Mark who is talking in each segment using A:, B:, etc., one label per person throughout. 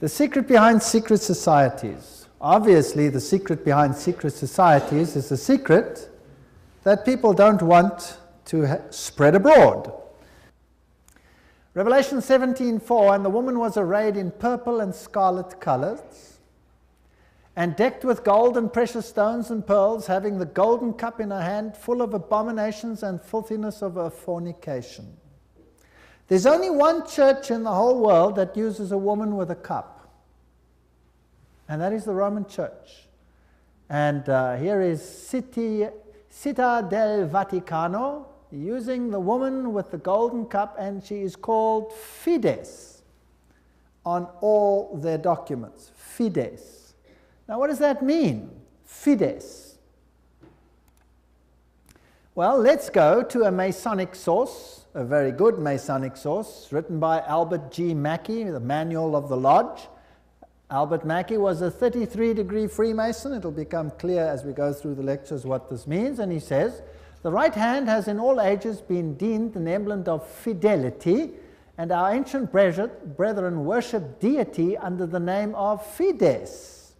A: The secret behind secret societies. Obviously, the secret behind secret societies is the secret that people don't want to spread abroad. Revelation 17:4, and the woman was arrayed in purple and scarlet colors, and decked with gold and precious stones and pearls, having the golden cup in her hand, full of abominations and filthiness of her fornication. There's only one church in the whole world that uses a woman with a cup, and that is the Roman Church. And here is Città del Vaticano, using the woman with the golden cup, and she is called Fides on all their documents. Fides. Now, what does that mean? Fides. Well, let's go to a Masonic source, a very good Masonic source, written by Albert G. Mackey, the Manual of the Lodge. Albert Mackey was a 33-degree Freemason. It'll become clear as we go through the lectures what this means. And he says, the right hand has in all ages been deemed an emblem of fidelity, and our ancient brethren worship deity under the name of Fides,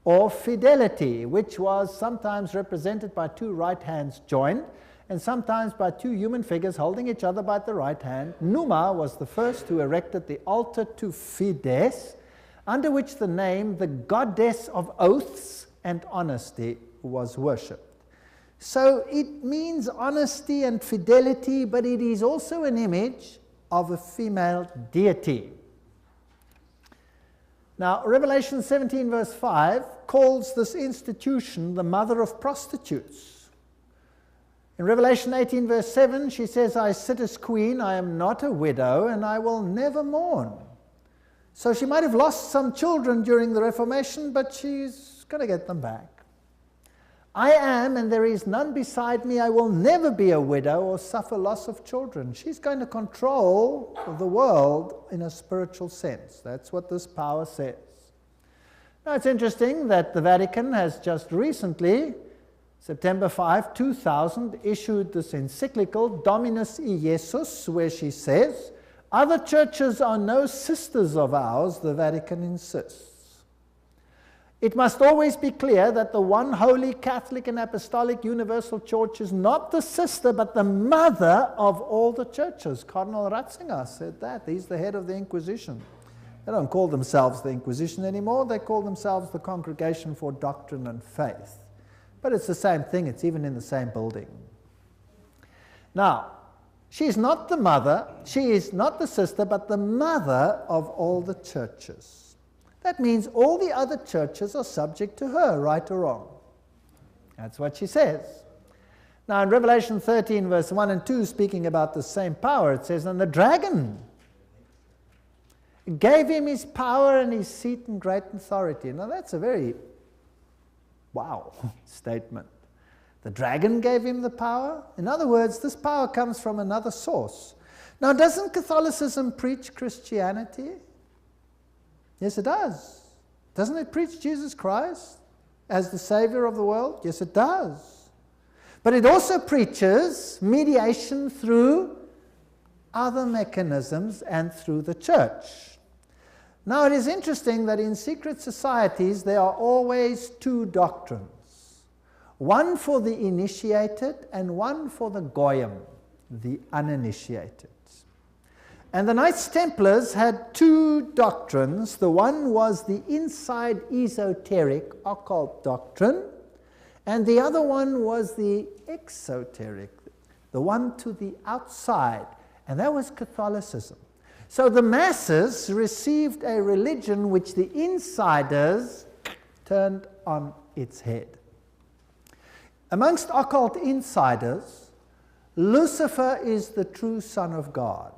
A: or fidelity, which was sometimes represented by two right hands joined, and sometimes by two human figures holding each other by the right hand. Numa was the first who erected the altar to Fides, under which the name, the goddess of oaths and honesty, was worshipped. So it means honesty and fidelity, but it is also an image of a female deity. Now, Revelation 17 verse 5 calls this institution the mother of prostitutes. In Revelation 18 verse 7, she says, I sit as queen, I am not a widow, and I will never mourn. So she might have lost some children during the Reformation, but she's going to get them back. I am, and there is none beside me. I will never be a widow or suffer loss of children. She's going to control the world in a spiritual sense. That's what this power says. Now, it's interesting that the Vatican has just recently, September 5, 2000, issued this encyclical, Dominus Iesus, where she says, other churches are no sisters of ours, the Vatican insists. It must always be clear that the one holy Catholic and Apostolic Universal Church is not the sister, but the mother of all the churches. Cardinal Ratzinger said that. He's the head of the Inquisition. They don't call themselves the Inquisition anymore. They call themselves the Congregation for Doctrine and Faith. But it's the same thing. It's even in the same building. Now, she is not the mother, she is not the sister, but the mother of all the churches. That means all the other churches are subject to her, right or wrong. That's what she says. Now in Revelation 13 verse 1 and 2, speaking about the same power, it says, and the dragon gave him his power and his seat and great authority. Now that's a very wow statement. The dragon gave him the power. In other words, this power comes from another source. Now, doesn't Catholicism preach Christianity? Yes, it does. Doesn't it preach Jesus Christ as the Savior of the world? Yes, it does. But it also preaches mediation through other mechanisms and through the church. Now, it is interesting that in secret societies there are always two doctrines. One for the initiated and one for the goyim, the uninitiated. And the Knights Templars had two doctrines. The one was the inside esoteric occult doctrine, and the other one was the exoteric, the one to the outside, and that was Catholicism. So the masses received a religion which the insiders turned on its head. Amongst occult insiders, Lucifer is the true Son of God.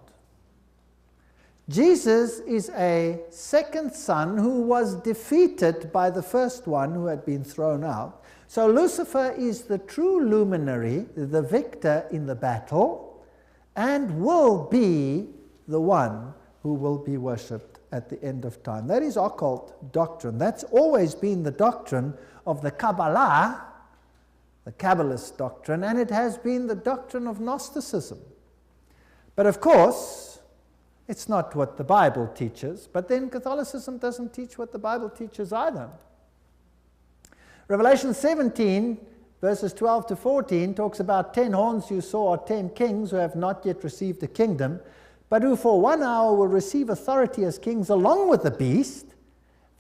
A: Jesus is a second son who was defeated by the first one who had been thrown out. So Lucifer is the true luminary, the victor in the battle, and will be the one who will be worshipped at the end of time. That is occult doctrine. That's always been the doctrine of the Kabbalah, the Kabbalist doctrine, and it has been the doctrine of Gnosticism. But of course, It's not what the Bible teaches, but then Catholicism doesn't teach what the Bible teaches either. Revelation 17, verses 12 to 14, talks about 10 horns you saw are 10 kings who have not yet received the kingdom, but who for 1 hour will receive authority as kings along with the beast.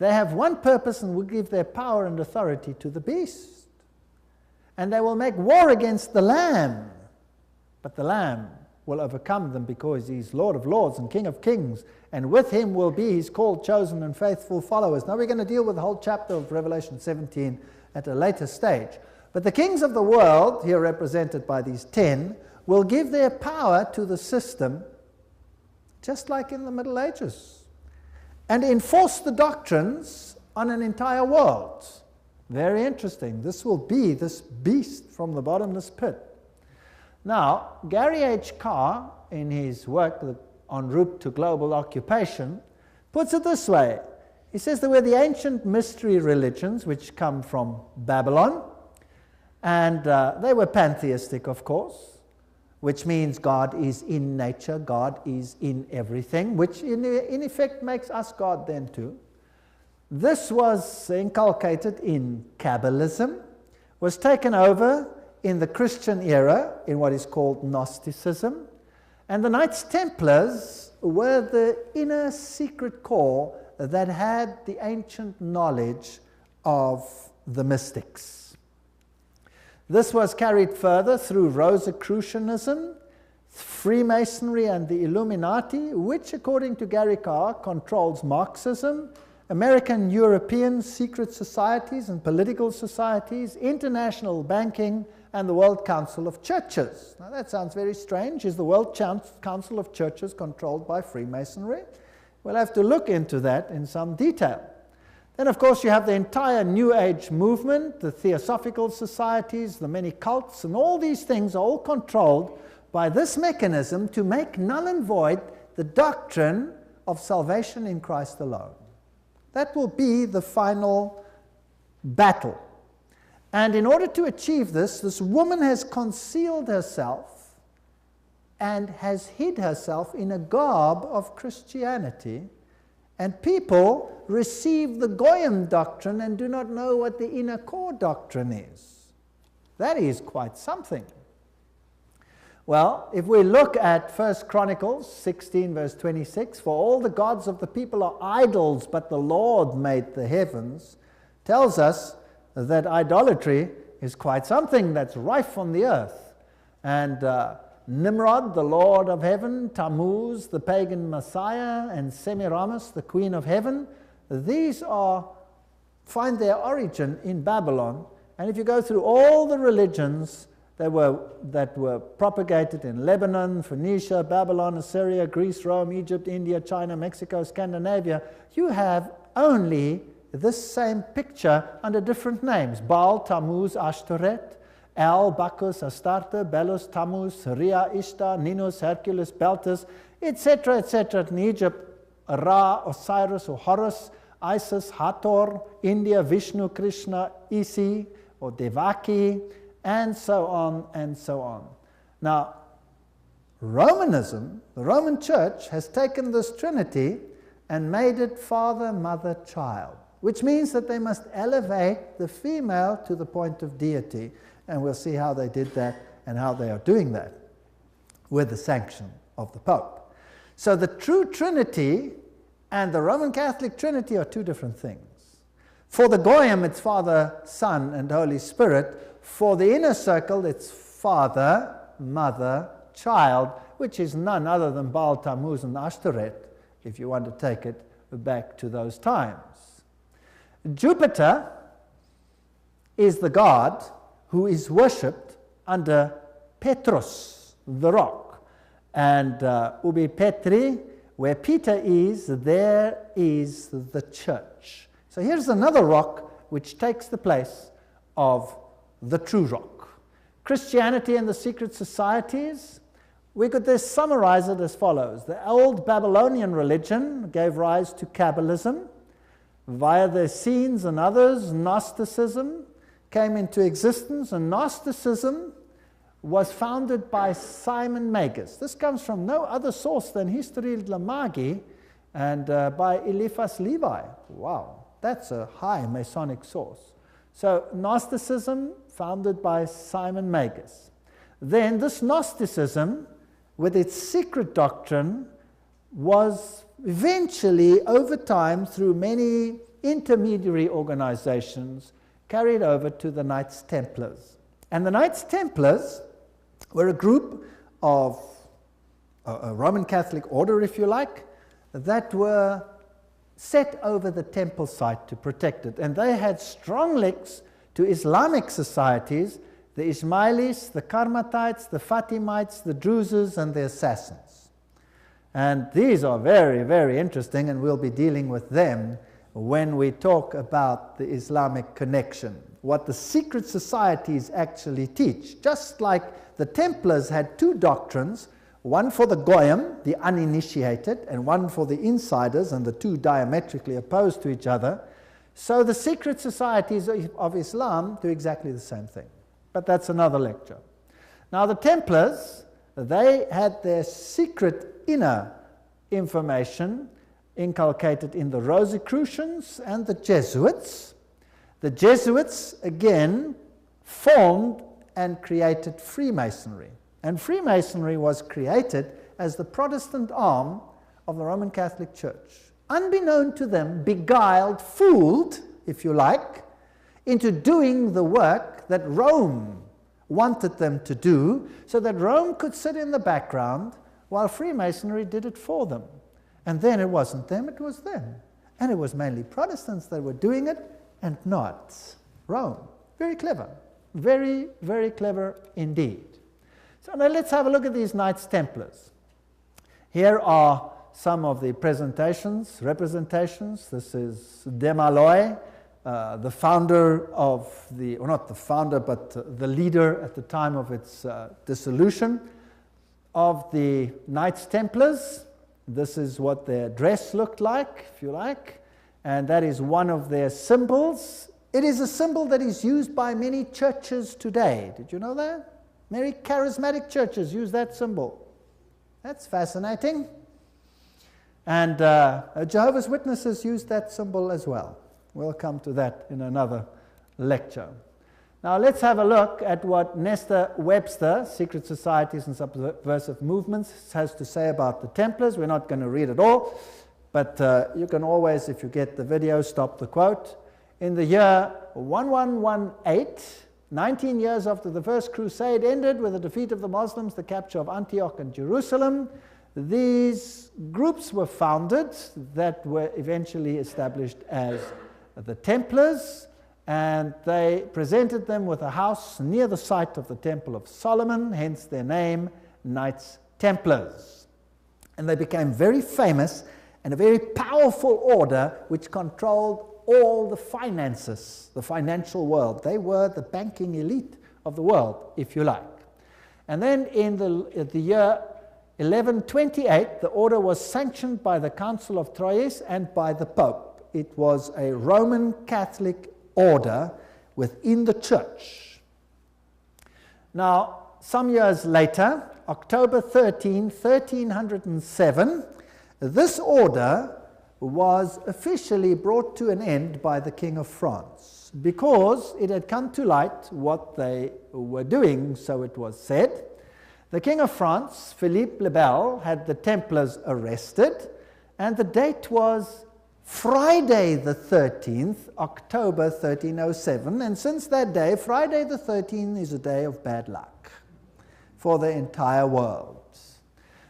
A: They have one purpose and will give their power and authority to the beast. And they will make war against the Lamb, but the Lamb will overcome them because he's Lord of lords and King of kings, and with him will be his called, chosen, and faithful followers. Now we're going to deal with the whole chapter of Revelation 17 at a later stage. But the kings of the world, here represented by these 10, will give their power to the system, just like in the Middle Ages, and enforce the doctrines on an entire world. Very interesting. This will be this beast from the bottomless pit. Now, Gary H. Carr, in his work En route to global occupation, puts it this way. He says there were the ancient mystery religions which come from Babylon, and they were pantheistic, of course, which means God is in nature, God is in everything, which in effect makes us God then too. This was inculcated in Kabbalism, was taken over in the Christian era in what is called Gnosticism, and the Knights Templars were the inner secret core that had the ancient knowledge of the mystics. This was carried further through Rosicrucianism, Freemasonry, and the Illuminati, which, according to Gary Carr, controls Marxism, American European secret societies and political societies, international banking, and the World Council of Churches. Now that sounds very strange. Is the World Council of Churches controlled by Freemasonry? We'll have to look into that in some detail. Then, of course, you have the entire New Age movement, the Theosophical societies, the many cults, and all these things are all controlled by this mechanism to make null and void the doctrine of salvation in Christ alone. That will be the final battle. And in order to achieve this, this woman has concealed herself and has hid herself in a garb of Christianity, and people receive the Goyim doctrine and do not know what the inner core doctrine is. That is quite something. Well, if we look at 1 Chronicles 16, verse 26, for all the gods of the people are idols, but the Lord made the heavens, tells us that idolatry is quite something that's rife on the earth. And Nimrod, the Lord of heaven, Tammuz, the pagan Messiah, and Semiramis, the queen of heaven, these find their origin in Babylon. And if you go through all the religions that were propagated in Lebanon, Phoenicia, Babylon, Assyria, Greece, Rome, Egypt, India, China, Mexico, Scandinavia, you have only this same picture under different names: Baal, Tammuz, Ashtoreth, El, Bacchus, Astarte, Belus, Tammuz, Rhea, Ishtar, Ninus, Hercules, Beltis, etc., etc. In Egypt, Ra, Osiris, or Horus, Isis, Hathor, India, Vishnu, Krishna, Isi, or Devaki, and so on and so on. Now, Romanism, the Roman Church, has taken this Trinity and made it Father, Mother, Child, which means that they must elevate the female to the point of deity. And we'll see how they did that and how they are doing that with the sanction of the Pope. So the true Trinity and the Roman Catholic Trinity are two different things. For the Goyim, it's Father, Son, and Holy Spirit. For the inner circle, it's Father, Mother, Child, which is none other than Baal, Tammuz, and Ashtoreth, if you want to take it back to those times. Jupiter is the god who is worshipped under Petrus, the rock. And Ubi Petri, where Peter is, there is the church. So here's another rock which takes the place of the true rock. Christianity and the secret societies, we could just summarize it as follows. The old Babylonian religion gave rise to Kabbalism. Via the Essenes and others, Gnosticism came into existence, and Gnosticism was founded by Simon Magus. This comes from no other source than History de la Magie and by Eliphas Levi. Wow, that's a high Masonic source. So Gnosticism, founded by Simon Magus. Then this Gnosticism, with its secret doctrine, was eventually, over time, through many intermediary organizations, carried over to the Knights Templars. And the Knights Templars were a group of a Roman Catholic order, if you like, that were set over the temple site to protect it. And they had strong links to Islamic societies, the Ismailis, the Karmatites, the Fatimites, the Druzes, and the Assassins. And these are very, very interesting, and we'll be dealing with them when we talk about the Islamic connection, what the secret societies actually teach. Just like the Templars had two doctrines, one for the Goyim, the uninitiated, and one for the insiders, and the two diametrically opposed to each other, so the secret societies of Islam do exactly the same thing. But that's another lecture. Now the Templars, they had their secret inner information inculcated in the Rosicrucians and the Jesuits. The Jesuits, again, formed and created Freemasonry. And Freemasonry was created as the Protestant arm of the Roman Catholic Church. Unbeknown to them, beguiled, fooled, if you like, into doing the work that Rome wanted them to do, so that Rome could sit in the background while Freemasonry did it for them. And then it wasn't them, it was them. And it was mainly Protestants that were doing it, and not Rome. Very clever. Very, very clever indeed. So now let's have a look at these Knights Templars. Here are some of the representations. This is Desmaloy, the founder of the, or not the founder, but the leader at the time of its dissolution of the Knights Templars. This is what their dress looked like, if you like, and that is one of their symbols. It is a symbol that is used by many churches today. Did you know that? Many charismatic churches use that symbol. That's fascinating. And Jehovah's Witnesses use that symbol as well. We'll come to that in another lecture. Now let's have a look at what Nestor Webster, Secret Societies and Subversive Movements, has to say about the Templars. We're not going to read it all, but you can always, if you get the video, stop the quote. In the year 1118, 19 years after the First Crusade ended with the defeat of the Muslims, the capture of Antioch and Jerusalem, these groups were founded that were eventually established as the Templars, and they presented them with a house near the site of the Temple of Solomon, hence their name, Knights Templars. And they became very famous and a very powerful order which controlled all the finances, the financial world. They were the banking elite of the world, if you like. And then in the year 1128, the order was sanctioned by the Council of Troyes and by the Pope. It was a Roman Catholic order within the church. Now, some years later, October 13, 1307, this order was officially brought to an end by the King of France because it had come to light what they were doing, so it was said. The King of France, Philippe le Bel, had the Templars arrested, and the date was Friday the 13th, October 1307, and since that day, Friday the 13th is a day of bad luck for the entire world.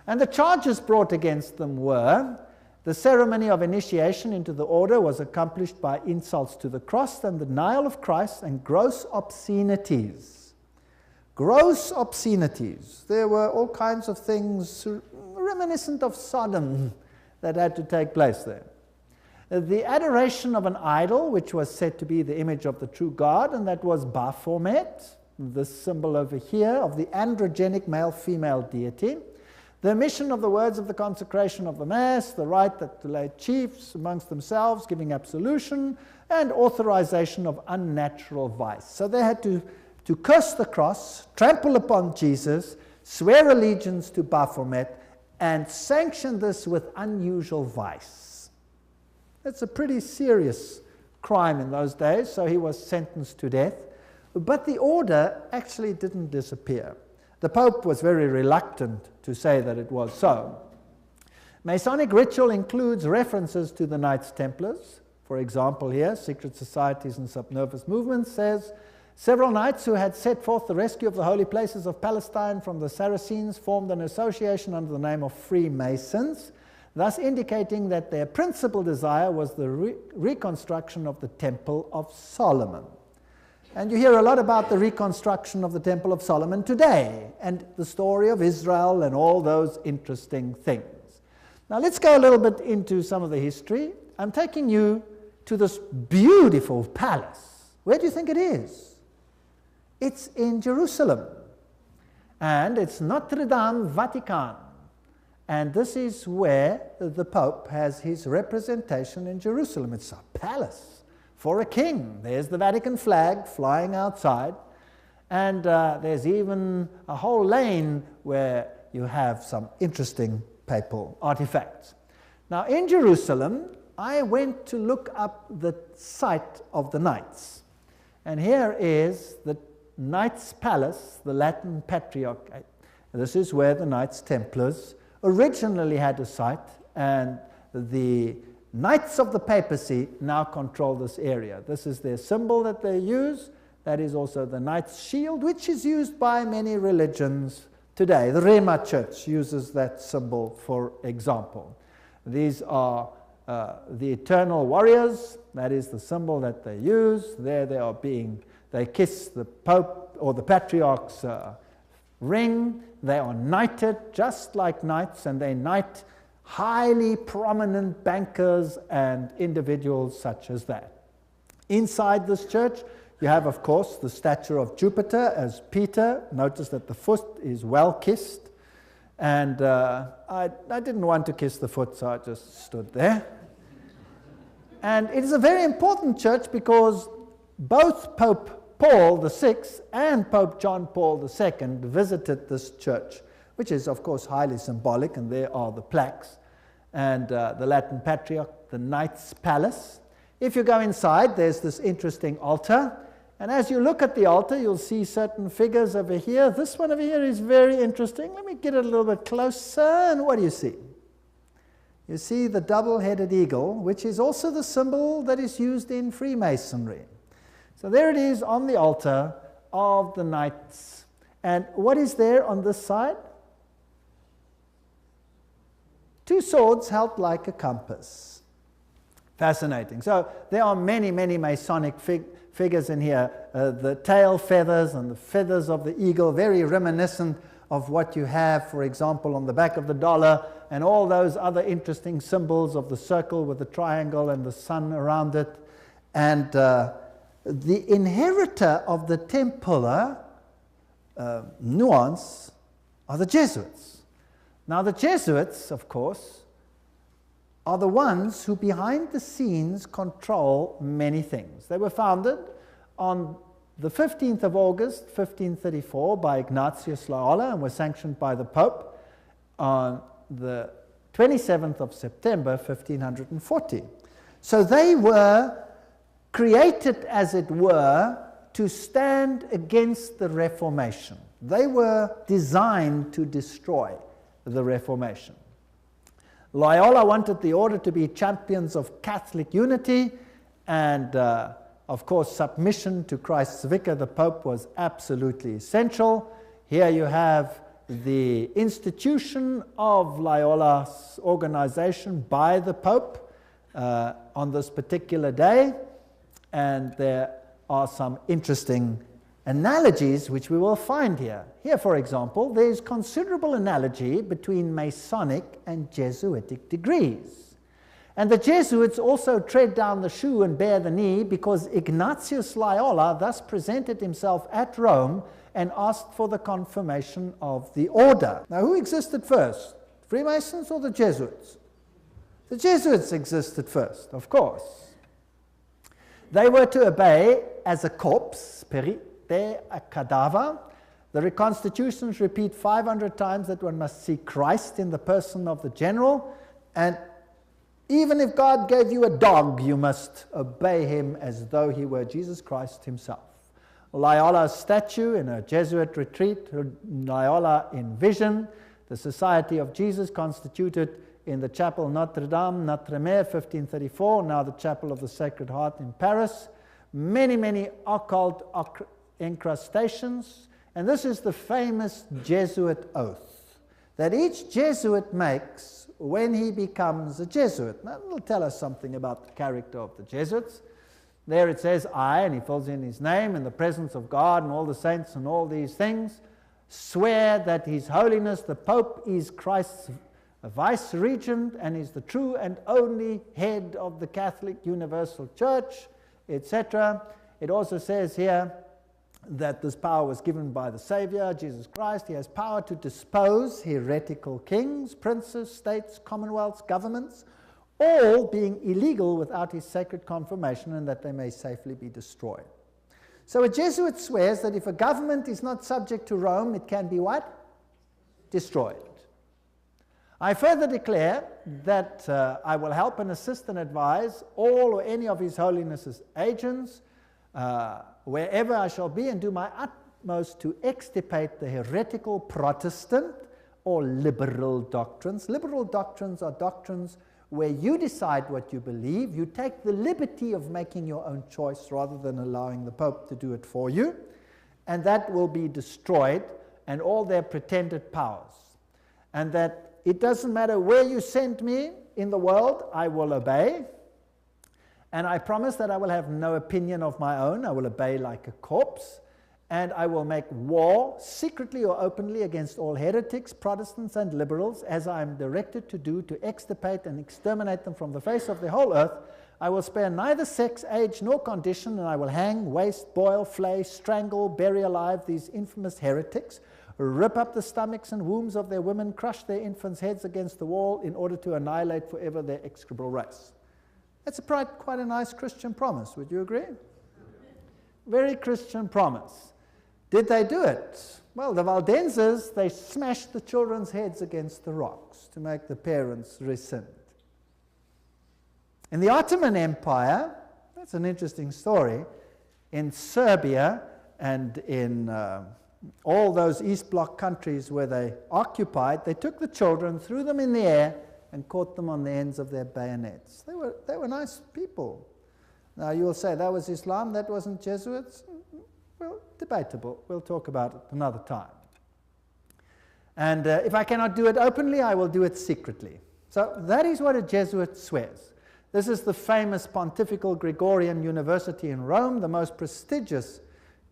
A: And the charges brought against them were: the ceremony of initiation into the order was accomplished by insults to the cross and the denial of Christ, and gross obscenities. Gross obscenities. There were all kinds of things reminiscent of Sodom that had to take place there. The adoration of an idol, which was said to be the image of the true God, and that was Baphomet, the symbol over here of the androgenic male-female deity. The omission of the words of the consecration of the Mass, the right that the lay chiefs amongst themselves giving absolution, and authorization of unnatural vice. So they had to to curse the cross, trample upon Jesus, swear allegiance to Baphomet, and sanction this with unusual vice. That's a pretty serious crime in those days, so he was sentenced to death. But the order actually didn't disappear. The Pope was very reluctant to say that it was so. Masonic ritual includes references to the Knights Templars. For example, here, Secret Societies and Subnervous Movements says, several knights who had set forth the rescue of the holy places of Palestine from the Saracens formed an association under the name of Freemasons, thus indicating that their principal desire was the reconstruction of the Temple of Solomon. And you hear a lot about the reconstruction of the Temple of Solomon today, and the story of Israel and all those interesting things. Now let's go a little bit into some of the history. I'm taking you to this beautiful palace. Where do you think it is? It's in Jerusalem. And it's Notre Dame Vatican. And this is where the Pope has his representation in Jerusalem. It's a palace for a king. There's the Vatican flag flying outside. And there's even a whole lane where you have some interesting papal artifacts. Now in Jerusalem, I went to look up the site of the knights. And here is the Knights Palace, the Latin Patriarchate. This is where the Knights Templars originally had a site, and the Knights of the Papacy now control this area. This is their symbol that they use. That is also the Knight's shield, which is used by many religions today. The Rema Church uses that symbol, for example. These are the eternal warriors. That is the symbol that they use. There they are they kiss the Pope or the Patriarch's ring. They are knighted just like knights, and they knight highly prominent bankers and individuals such as that. Inside this church, you have, of course, the statue of Jupiter as Peter. Notice that the foot is well kissed. And I didn't want to kiss the foot, so I just stood there. And it is a very important church because both Pope Paul VI and Pope John Paul II visited this church, which is, of course, highly symbolic, and there are the plaques. And the Latin Patriarch, the Knights Palace. If you go inside, there's this interesting altar. And as you look at the altar, you'll see certain figures over here. This one over here is very interesting. Let me get it a little bit closer. And what do you see? You see the double-headed eagle, which is also the symbol that is used in Freemasonry. So there it is on the altar of the knights. And what is there on this side? Two swords held like a compass. Fascinating. So there are many, many Masonic figures in here. The tail feathers and the feathers of the eagle, very reminiscent of what you have, for example, on the back of the dollar, and all those other interesting symbols of the circle with the triangle and the sun around it. And the inheritor of the Templar nuance are the Jesuits. Now the Jesuits, of course, are the ones who behind the scenes control many things. They were founded on the 15th of August, 1534 by Ignatius Loyola and were sanctioned by the Pope on the 27th of September, 1540. So they were created, as it were, to stand against the Reformation. They were designed to destroy the Reformation. Loyola wanted the order to be champions of Catholic unity, and of course submission to Christ's vicar, the Pope, was absolutely essential. Here you have the institution of Loyola's organization by the Pope on this particular day. And there are some interesting analogies which we will find here. Here, for example, there is considerable analogy between Masonic and Jesuitic degrees. And the Jesuits also tread down the shoe and bear the knee because Ignatius Loyola thus presented himself at Rome and asked for the confirmation of the order. Now, who existed first? Freemasons or the Jesuits? The Jesuits existed first, of course. They were to obey as a corps, there a cadaver. The reconstitutions repeat 500 times that one must see Christ in the person of the general, and even if God gave you a dog, you must obey him as though he were Jesus Christ himself. Loyola's statue in a Jesuit retreat, Loyola in Vision, the Society of Jesus constituted in the Chapel Notre-Dame, Notre-Dame, 1534, now the Chapel of the Sacred Heart in Paris. Many, many occult incrustations. And this is the famous Jesuit oath that each Jesuit makes when he becomes a Jesuit. Now, it'll tell us something about the character of the Jesuits. There it says, I, and he fills in his name, in the presence of God and all the saints and all these things, swear that His Holiness the Pope is Christ's vice-regent and is the true and only head of the Catholic Universal Church, etc. It also says here that this power was given by the Savior, Jesus Christ. He has power to dispose heretical kings, princes, states, commonwealths, governments, all being illegal without his sacred confirmation, and that they may safely be destroyed. So a Jesuit swears that if a government is not subject to Rome, it can be what? Destroyed. I further declare that I will help and assist and advise all or any of His Holiness's agents wherever I shall be, and do my utmost to extirpate the heretical Protestant or liberal doctrines. Liberal doctrines are doctrines where you decide what you believe. You take the liberty of making your own choice rather than allowing the Pope to do it for you. And that will be destroyed, and all their pretended powers. And that it doesn't matter where you send me in the world, I will obey. And I promise that I will have no opinion of my own. I will obey like a corpse. And I will make war, secretly or openly, against all heretics, Protestants, and liberals, as I am directed to do, to extirpate and exterminate them from the face of the whole earth. I will spare neither sex, age, nor condition, and I will hang, waste, boil, flay, strangle, bury alive these infamous heretics, rip up the stomachs and wombs of their women, crush their infants' heads against the wall in order to annihilate forever their execrable race. That's quite a nice Christian promise, would you agree? Very Christian promise. Did they do it? Well, the Valdenses, they smashed the children's heads against the rocks to make the parents rescind. In the Ottoman Empire, that's an interesting story, in Serbia and in all those East Bloc countries where they occupied, they took the children, threw them in the air, and caught them on the ends of their bayonets. They were nice people. Now you will say, that was Islam, that wasn't Jesuits? Well, debatable. We'll talk about it another time. And if I cannot do it openly, I will do it secretly. So that is what a Jesuit swears. This is the famous Pontifical Gregorian University in Rome, the most prestigious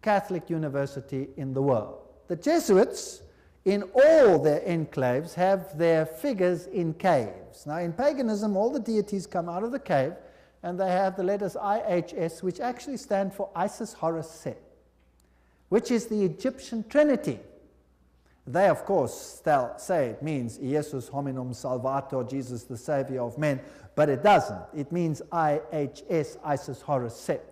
A: Catholic university in the world. The Jesuits, in all their enclaves, have their figures in caves. Now, in paganism, all the deities come out of the cave, and they have the letters IHS, which actually stand for Isis, Horus, Set, which is the Egyptian Trinity. They, of course, say it means Jesus hominum salvator, Jesus the Savior of men, but it doesn't. It means IHS, Isis, Horus, Set.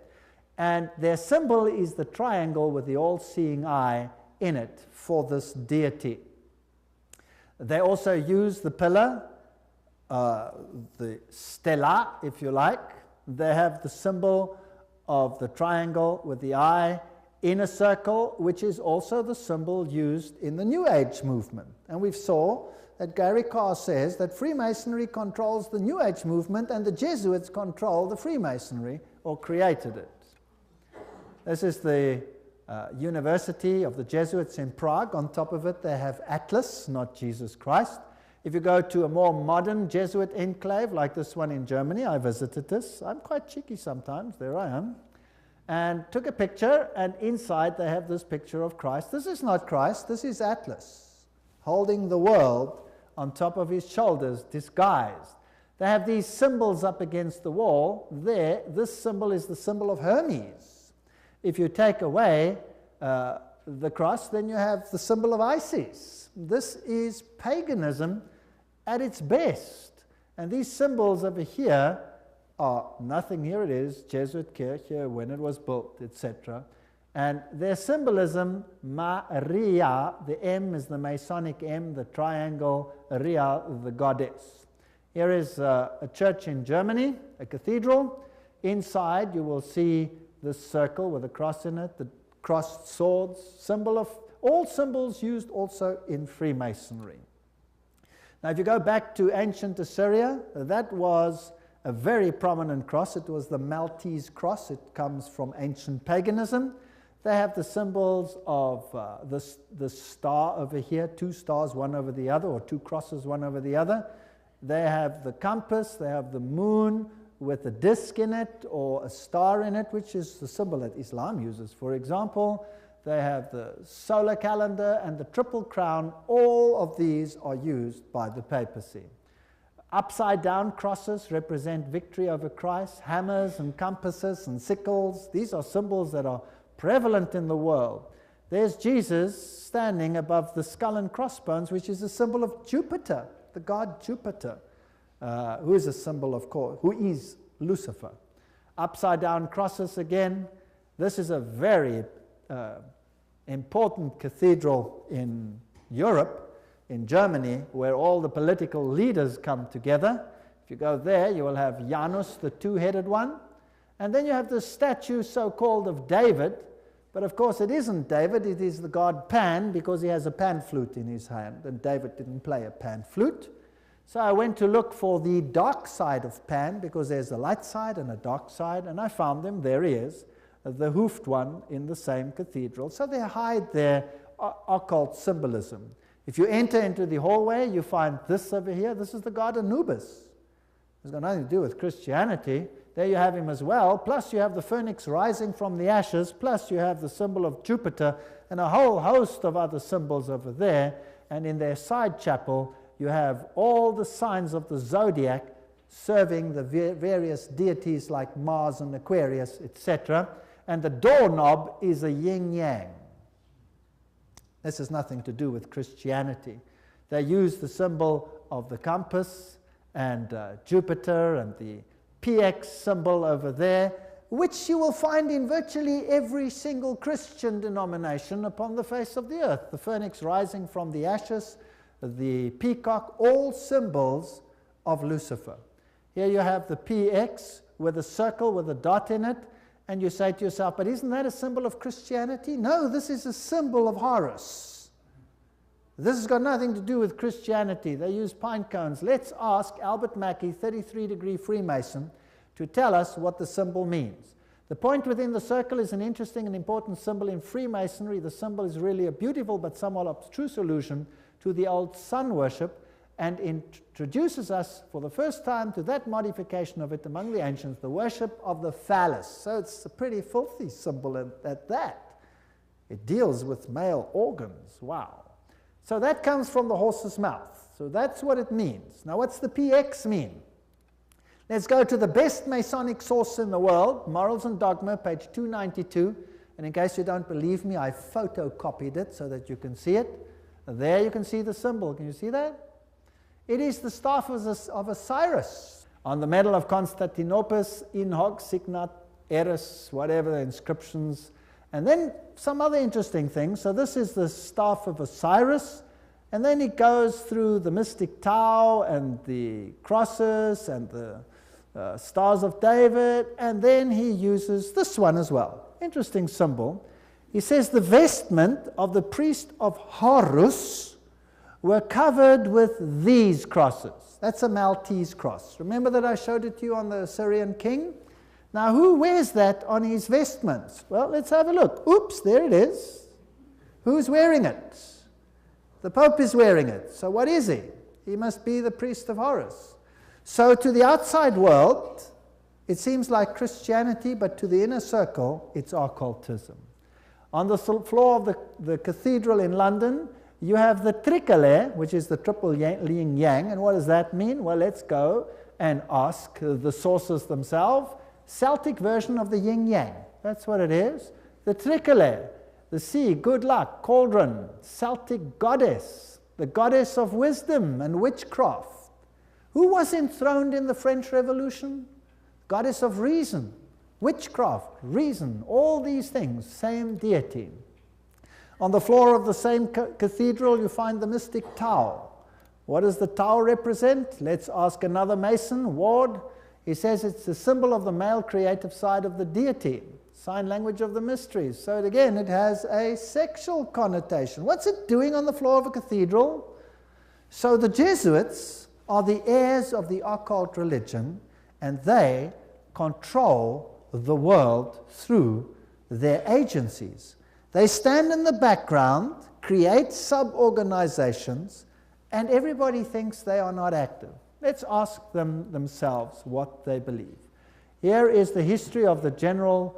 A: And their symbol is the triangle with the all-seeing eye in it for this deity. They also use the pillar, the stela, if you like. They have the symbol of the triangle with the eye in a circle, which is also the symbol used in the New Age movement. And we saw that Gary Carr says that Freemasonry controls the New Age movement and the Jesuits control the Freemasonry, or created it. This is the University of the Jesuits in Prague. On top of it, they have Atlas, not Jesus Christ. If you go to a more modern Jesuit enclave, like this one in Germany, I visited this. I'm quite cheeky sometimes. There I am. And took a picture, and inside they have this picture of Christ. This is not Christ. This is Atlas, holding the world on top of his shoulders, disguised. They have these symbols up against the wall. There, this symbol is the symbol of Hermes. If you take away the cross, then you have the symbol of Isis. This is paganism at its best. And these symbols over here are nothing. Here it is, Jesuit Kirche, when it was built, etc. And their symbolism, Maria, the M is the Masonic M, the triangle, Ria, the goddess. Here is a church in Germany, a cathedral. Inside you will see this circle with a cross in it, the crossed swords, symbol of all symbols used also in Freemasonry. Now if you go back to ancient Assyria, that was a very prominent cross. It was the Maltese cross. It comes from ancient paganism. They have the symbols of the star over here, two stars one over the other, or two crosses one over the other. They have the compass, they have the moon with a disc in it or a star in it, which is the symbol that Islam uses, for example. They have the solar calendar and the triple crown. All of these are used by the papacy. Upside down crosses represent victory over Christ. Hammers and compasses and sickles, these are symbols that are prevalent in the world. There's Jesus standing above the skull and crossbones, which is a symbol of Jupiter, the god Jupiter, who is a symbol, of course, who is Lucifer. Upside down crosses again. This is a very important cathedral in Europe, in Germany, where all the political leaders come together. If you go there, you will have Janus, the two-headed one. And then you have the statue, so-called, of David. But of course it isn't David, it is the god Pan, because he has a pan flute in his hand, and David didn't play a pan flute. So I went to look for the dark side of Pan, because there's a light side and a dark side, and I found him. There he is, the hoofed one in the same cathedral. So they hide their occult symbolism. If you enter into the hallway, you find this over here. This is the god Anubis. It's got nothing to do with Christianity. There you have him as well, plus you have the phoenix rising from the ashes, plus you have the symbol of Jupiter, and a whole host of other symbols over there. And in their side chapel, you have all the signs of the zodiac serving the various deities like Mars and Aquarius, etc. And the doorknob is a yin-yang. This has nothing to do with Christianity. They use the symbol of the compass and Jupiter and the PX symbol over there, which you will find in virtually every single Christian denomination upon the face of the earth. The phoenix rising from the ashes, the peacock, all symbols of Lucifer. Here you have the PX with a circle with a dot in it, and you say to yourself, but isn't that a symbol of Christianity? No, this is a symbol of Horus. This has got nothing to do with Christianity. They use pine cones. Let's ask Albert Mackey, 33-degree Freemason, to tell us what the symbol means. The point within the circle is an interesting and important symbol in Freemasonry. The symbol is really a beautiful but somewhat abstruse allusion to the old sun worship, and introduces us for the first time to that modification of it among the ancients, the worship of the phallus. So it's a pretty filthy symbol at that. It deals with male organs. Wow. So that comes from the horse's mouth. So that's what it means. Now what's the PX mean? Let's go to the best Masonic source in the world, Morals and Dogma, page 292. And in case you don't believe me, I photocopied it so that you can see it. There you can see the symbol. Can you see that? It is the staff of Osiris. On the medal of Constantinople, in hoc signat eris, whatever the inscriptions. And then some other interesting things. So this is the staff of Osiris. And then it goes through the mystic Tau and the crosses and the stars of David. And then he uses this one as well. Interesting symbol. He says the vestment of the priest of Horus were covered with these crosses. That's a Maltese cross. Remember that I showed it to you on the Assyrian king? Now, who wears that on his vestments? Well, let's have a look. Oops, there it is. Who's wearing it? The Pope is wearing it. So what is he? He must be the priest of Horus. So to the outside world, it seems like Christianity, but to the inner circle, it's occultism. On the floor of the cathedral in London, you have the tricolour, which is the triple yin-yang. And what does that mean? Well, let's go and ask the sources themselves. Celtic version of the yin-yang. That's what it is. The tricolour, the sea, good luck, cauldron, Celtic goddess, the goddess of wisdom and witchcraft. Who was enthroned in the French Revolution? Goddess of reason. witchcraft, reason, all these things, same deity. On the floor of the same cathedral, you find the mystic Tau. What does the Tau represent? Let's ask another Mason, Ward. He says it's the symbol of the male creative side of the deity, sign language of the mysteries. So again, it has a sexual connotation. What's it doing on the floor of a cathedral? So the Jesuits are the heirs of the occult religion, and they control the world through their agencies. They stand in the background, create sub-organizations, and everybody thinks they are not active. Let's ask them themselves what they believe. Here is the history of the generals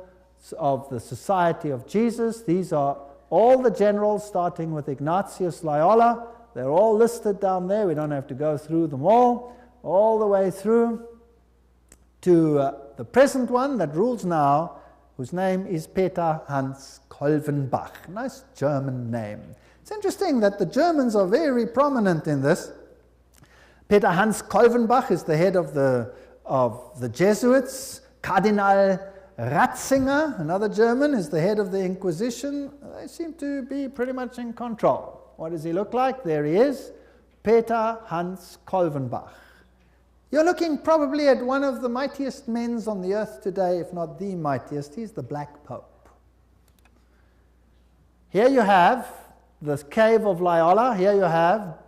A: of the Society of Jesus. These are all the generals, starting with Ignatius Loyola. They're all listed down there. We don't have to go through them all the way through to the present one that rules now, whose name is Peter Hans Kolvenbach. Nice German name. It's interesting that the Germans are very prominent in this. Peter Hans Kolvenbach is the head of the Jesuits. Cardinal Ratzinger, another German, is the head of the Inquisition. They seem to be pretty much in control. What does he look like? There he is, Peter Hans Kolvenbach. You're looking probably at one of the mightiest men on the earth today, if not the mightiest. He's the Black Pope. Here you have the cave of Loyola. Here you have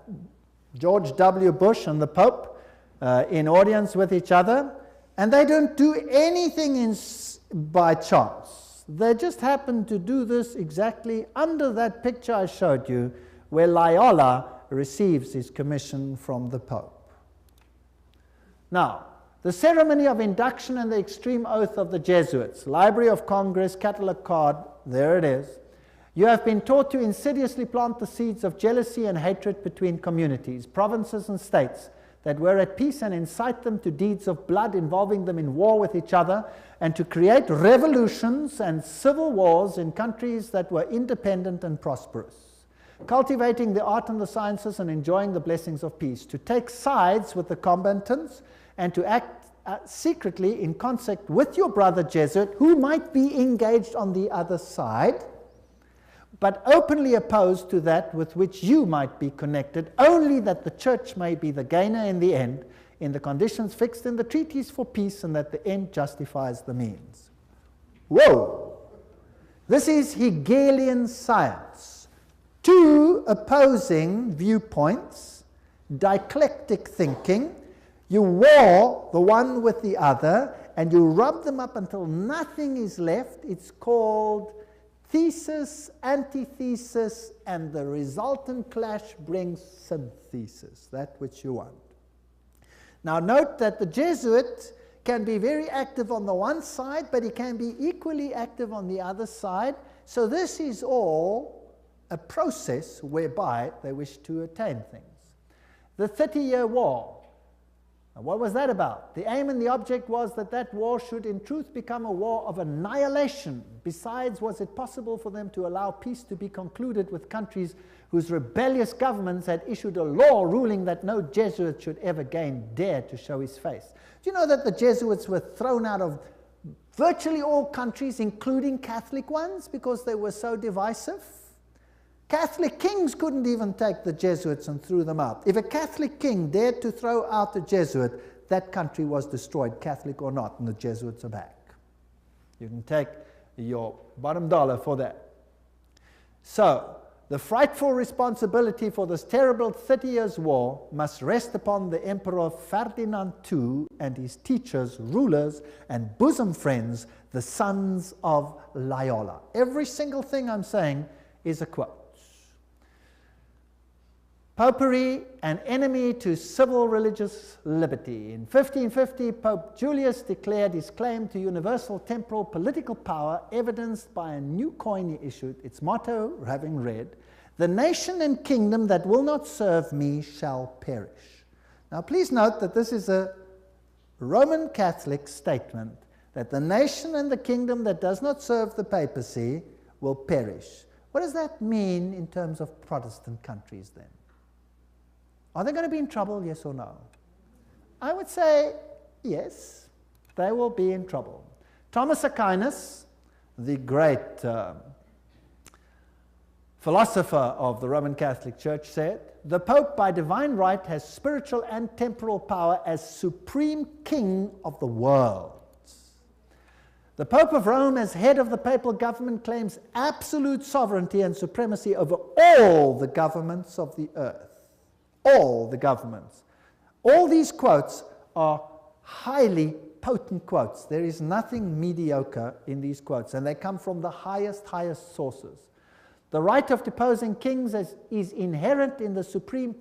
A: George W. Bush and the Pope in audience with each other. And they don't do anything by chance. They just happen to do this exactly under that picture I showed you, where Loyola receives his commission from the Pope. Now, the ceremony of induction and the extreme oath of the Jesuits, Library of Congress, catalog card, there it is. You have been taught to insidiously plant the seeds of jealousy and hatred between communities, provinces and states that were at peace, and incite them to deeds of blood involving them in war with each other, and to create revolutions and civil wars in countries that were independent and prosperous, cultivating the art and the sciences and enjoying the blessings of peace, to take sides with the combatants and to act secretly in concert with your brother Jesuit, who might be engaged on the other side, but openly opposed to that with which you might be connected, only that the church may be the gainer in the end, in the conditions fixed in the treaties for peace, and that the end justifies the means. Whoa! This is Hegelian science. Two opposing viewpoints, dialectic thinking. You war the one with the other, and you rub them up until nothing is left. It's called thesis, antithesis, and the resultant clash brings synthesis, that which you want. Now note that the Jesuit can be very active on the one side, but he can be equally active on the other side. So this is all a process whereby they wish to attain things. The 30-year War. Now, what was that about? The aim and the object was that that war should in truth become a war of annihilation. Besides, was it possible for them to allow peace to be concluded with countries whose rebellious governments had issued a law ruling that no Jesuit should ever again dare to show his face? Do you know that the Jesuits were thrown out of virtually all countries, including Catholic ones, because they were so divisive? Catholic kings couldn't even take the Jesuits and threw them out. If a Catholic king dared to throw out a Jesuit, that country was destroyed, Catholic or not, and the Jesuits are back. You can take your bottom dollar for that. So, the frightful responsibility for this terrible 30 Years' War must rest upon the Emperor Ferdinand II and his teachers, rulers, and bosom friends, the sons of Loyola. Every single thing I'm saying is a quote. Popery, an enemy to civil religious liberty. In 1550, Pope Julius declared his claim to universal temporal political power, evidenced by a new coin he issued, its motto having read, "The nation and kingdom that will not serve me shall perish." Now please note that this is a Roman Catholic statement, that the nation and the kingdom that does not serve the papacy will perish. What does that mean in terms of Protestant countries then? Are they going to be in trouble, yes or no? I would say yes, they will be in trouble. Thomas Aquinas, the great philosopher of the Roman Catholic Church, said, "The Pope by divine right has spiritual and temporal power as supreme king of the world. The Pope of Rome, as head of the papal government, claims absolute sovereignty and supremacy over all the governments of the earth." All the governments. All these quotes are highly potent quotes. There is nothing mediocre in these quotes, and they come from the highest sources. The right of deposing kings is inherent in the supreme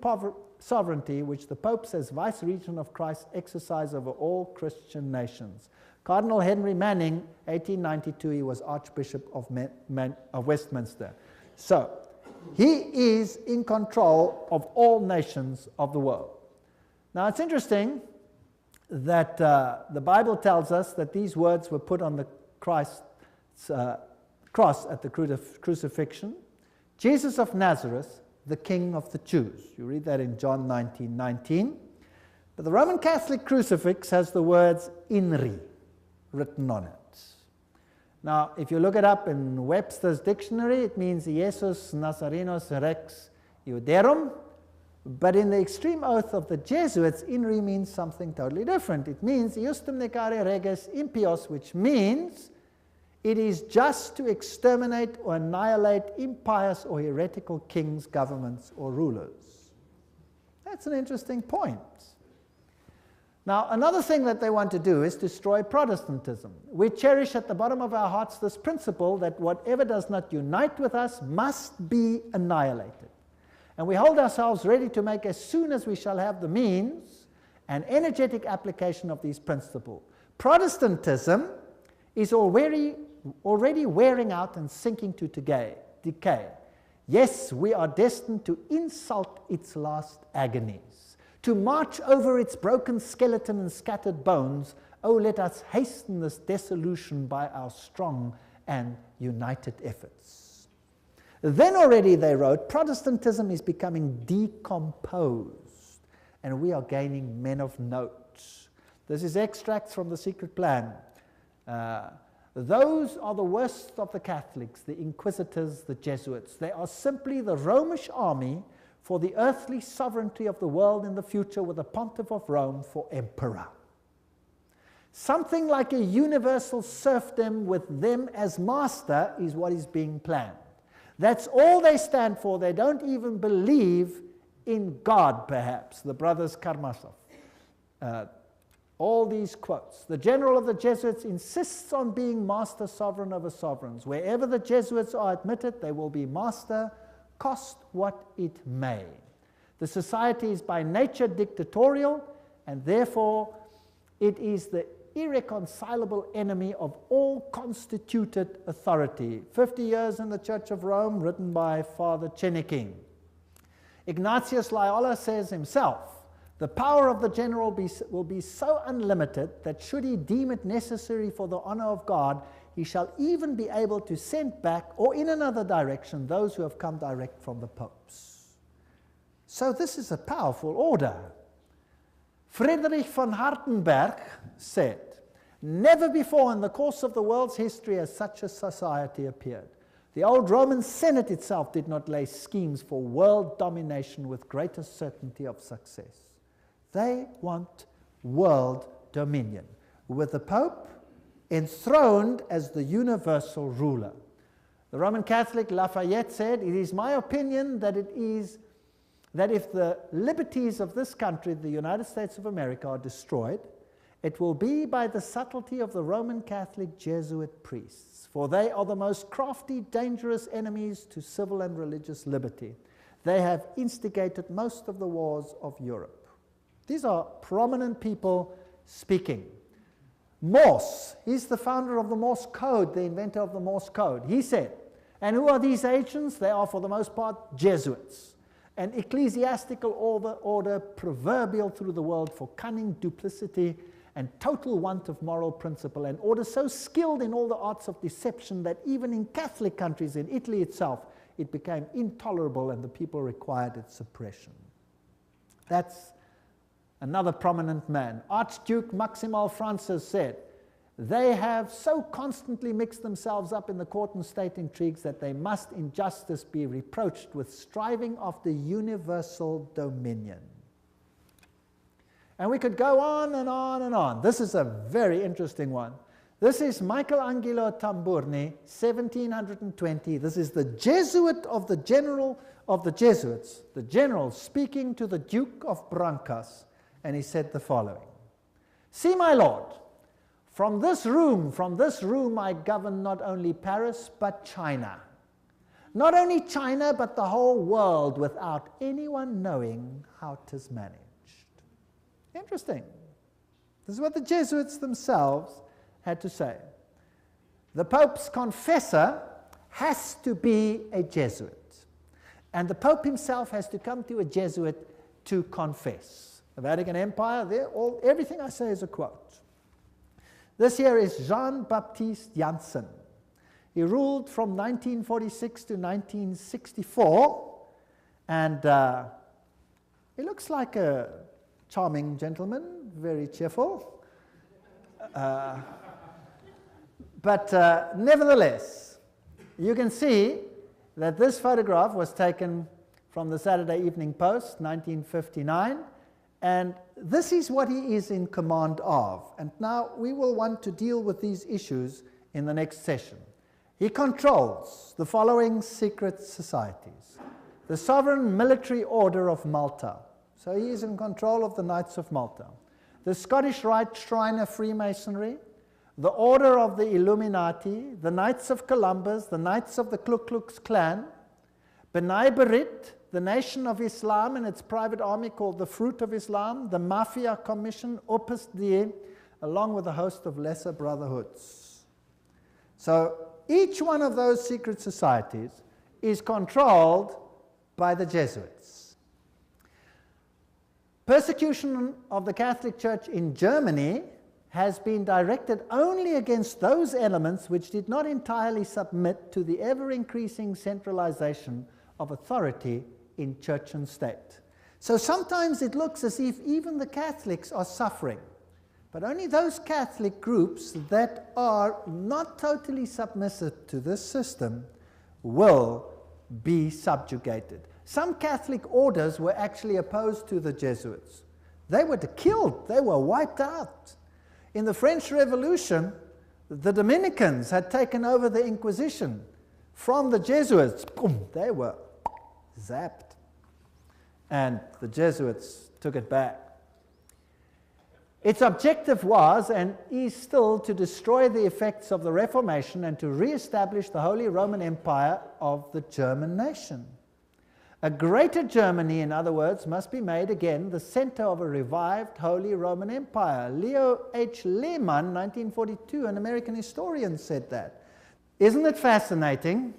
A: sovereignty which the popes as vice-regent of Christ exercise over all Christian nations. Cardinal Henry Manning, 1892, he was Archbishop of Westminster. So, he is in control of all nations of the world. Now, it's interesting that the Bible tells us that these words were put on the Christ's cross at the crucifixion. Jesus of Nazareth, the King of the Jews. You read that in John 19:19. But the Roman Catholic crucifix has the words "INRI" written on it. Now, if you look it up in Webster's dictionary, it means Jesus Nazarenos Rex Iuderum. But in the extreme oath of the Jesuits, "INRI" means something totally different. It means "Iustum necare reges impios," which means it is just to exterminate or annihilate impious or heretical kings, governments, or rulers. That's an interesting point. Now, another thing that they want to do is destroy Protestantism. We cherish at the bottom of our hearts this principle that whatever does not unite with us must be annihilated. And we hold ourselves ready to make, as soon as we shall have the means, an energetic application of these principles. Protestantism is already wearing out and sinking to decay. Yes, we are destined to insult its last agonies, to march over its broken skeleton and scattered bones. Oh, let us hasten this dissolution by our strong and united efforts. Then already, they wrote, Protestantism is becoming decomposed, and we are gaining men of note. This is extracts from The Secret Plan. Those are the worst of the Catholics, the Inquisitors, the Jesuits. They are simply the Romish army for the earthly sovereignty of the world in the future, with a pontiff of Rome for emperor. Something like a universal serfdom with them as master is what is being planned. That's all they stand for. They don't even believe in God, perhaps, the brothers Karamazov. All these quotes. The general of the Jesuits insists on being master sovereign over sovereigns. Wherever the Jesuits are admitted, they will be master, cost what it may. The society is by nature dictatorial, and therefore it is the irreconcilable enemy of all constituted authority. 50 Years in the Church of Rome, written by Father Cheniking. Ignatius Loyola says himself, the power of the general will be so unlimited that should he deem it necessary for the honor of God, he shall even be able to send back, or in another direction, those who have come direct from the popes. So this is a powerful order. Friedrich von Hartenberg said, never before in the course of the world's history has such a society appeared. The old Roman Senate itself did not lay schemes for world domination with greater certainty of success. They want world dominion, with the Pope enthroned as the universal ruler. The Roman Catholic Lafayette said, it is my opinion that if the liberties of this country, the United States of America, are destroyed, it will be by the subtlety of the Roman Catholic Jesuit priests, for they are the most crafty, dangerous enemies to civil and religious liberty. They have instigated most of the wars of Europe. These are prominent people speaking. Morse, he's the founder of the Morse code, the inventor of the Morse code. He said, and who are these agents? They are for the most part Jesuits, an ecclesiastical order proverbial through the world for cunning, duplicity, and total want of moral principle, an order so skilled in all the arts of deception that even in Catholic countries, in Italy itself, it became intolerable and the people required its suppression. That's another prominent man. Archduke Maximal Francis said, They have so constantly mixed themselves up in the court and state intrigues that they must in justice be reproached with striving after universal dominion. And we could go on and on and on. This is a very interesting one. This is Michelangelo Tamburni, 1720. This is the Jesuit of the general of the Jesuits, the general speaking to the Duke of Brancas, and he said the following: "See, my lord, from this room I govern not only Paris but China. Not only China but the whole world without anyone knowing how 'tis managed." Interesting. This is what the Jesuits themselves had to say. The Pope's confessor has to be a Jesuit. And the Pope himself has to come to a Jesuit to confess. The Vatican Empire, everything I say is a quote. This here is Jean-Baptiste Janssen. He ruled from 1946 to 1964, and he looks like a charming gentleman, very cheerful. But nevertheless, you can see that this photograph was taken from the Saturday Evening Post, 1959, and this is what he is in command of. And now we will want to deal with these issues in the next session. He controls the following secret societies: the Sovereign Military Order of Malta, so he is in control of the Knights of Malta; the Scottish Rite Shrine of Freemasonry; the Order of the Illuminati; the Knights of Columbus; the Knights of the Ku Klux Klan; B'nai B'rith, the Nation of Islam and its private army called the Fruit of Islam; the Mafia Commission, Opus Dei, along with a host of lesser brotherhoods. So each one of those secret societies is controlled by the Jesuits. Persecution of the Catholic Church in Germany has been directed only against those elements which did not entirely submit to the ever-increasing centralization of authority in church and state. So sometimes it looks as if even the Catholics are suffering, but only those Catholic groups that are not totally submissive to this system will be subjugated. Some Catholic orders were actually opposed to the Jesuits. They were killed, they were wiped out. In the French Revolution, the Dominicans had taken over the Inquisition from the Jesuits. Boom, they were zapped. And the Jesuits took it back. Its objective was, and is still, to destroy the effects of the Reformation and to re-establish the Holy Roman Empire of the German nation. A greater Germany, in other words, must be made again the center of a revived Holy Roman Empire. Leo H. Lehman, 1942, an American historian, said that. Isn't it fascinating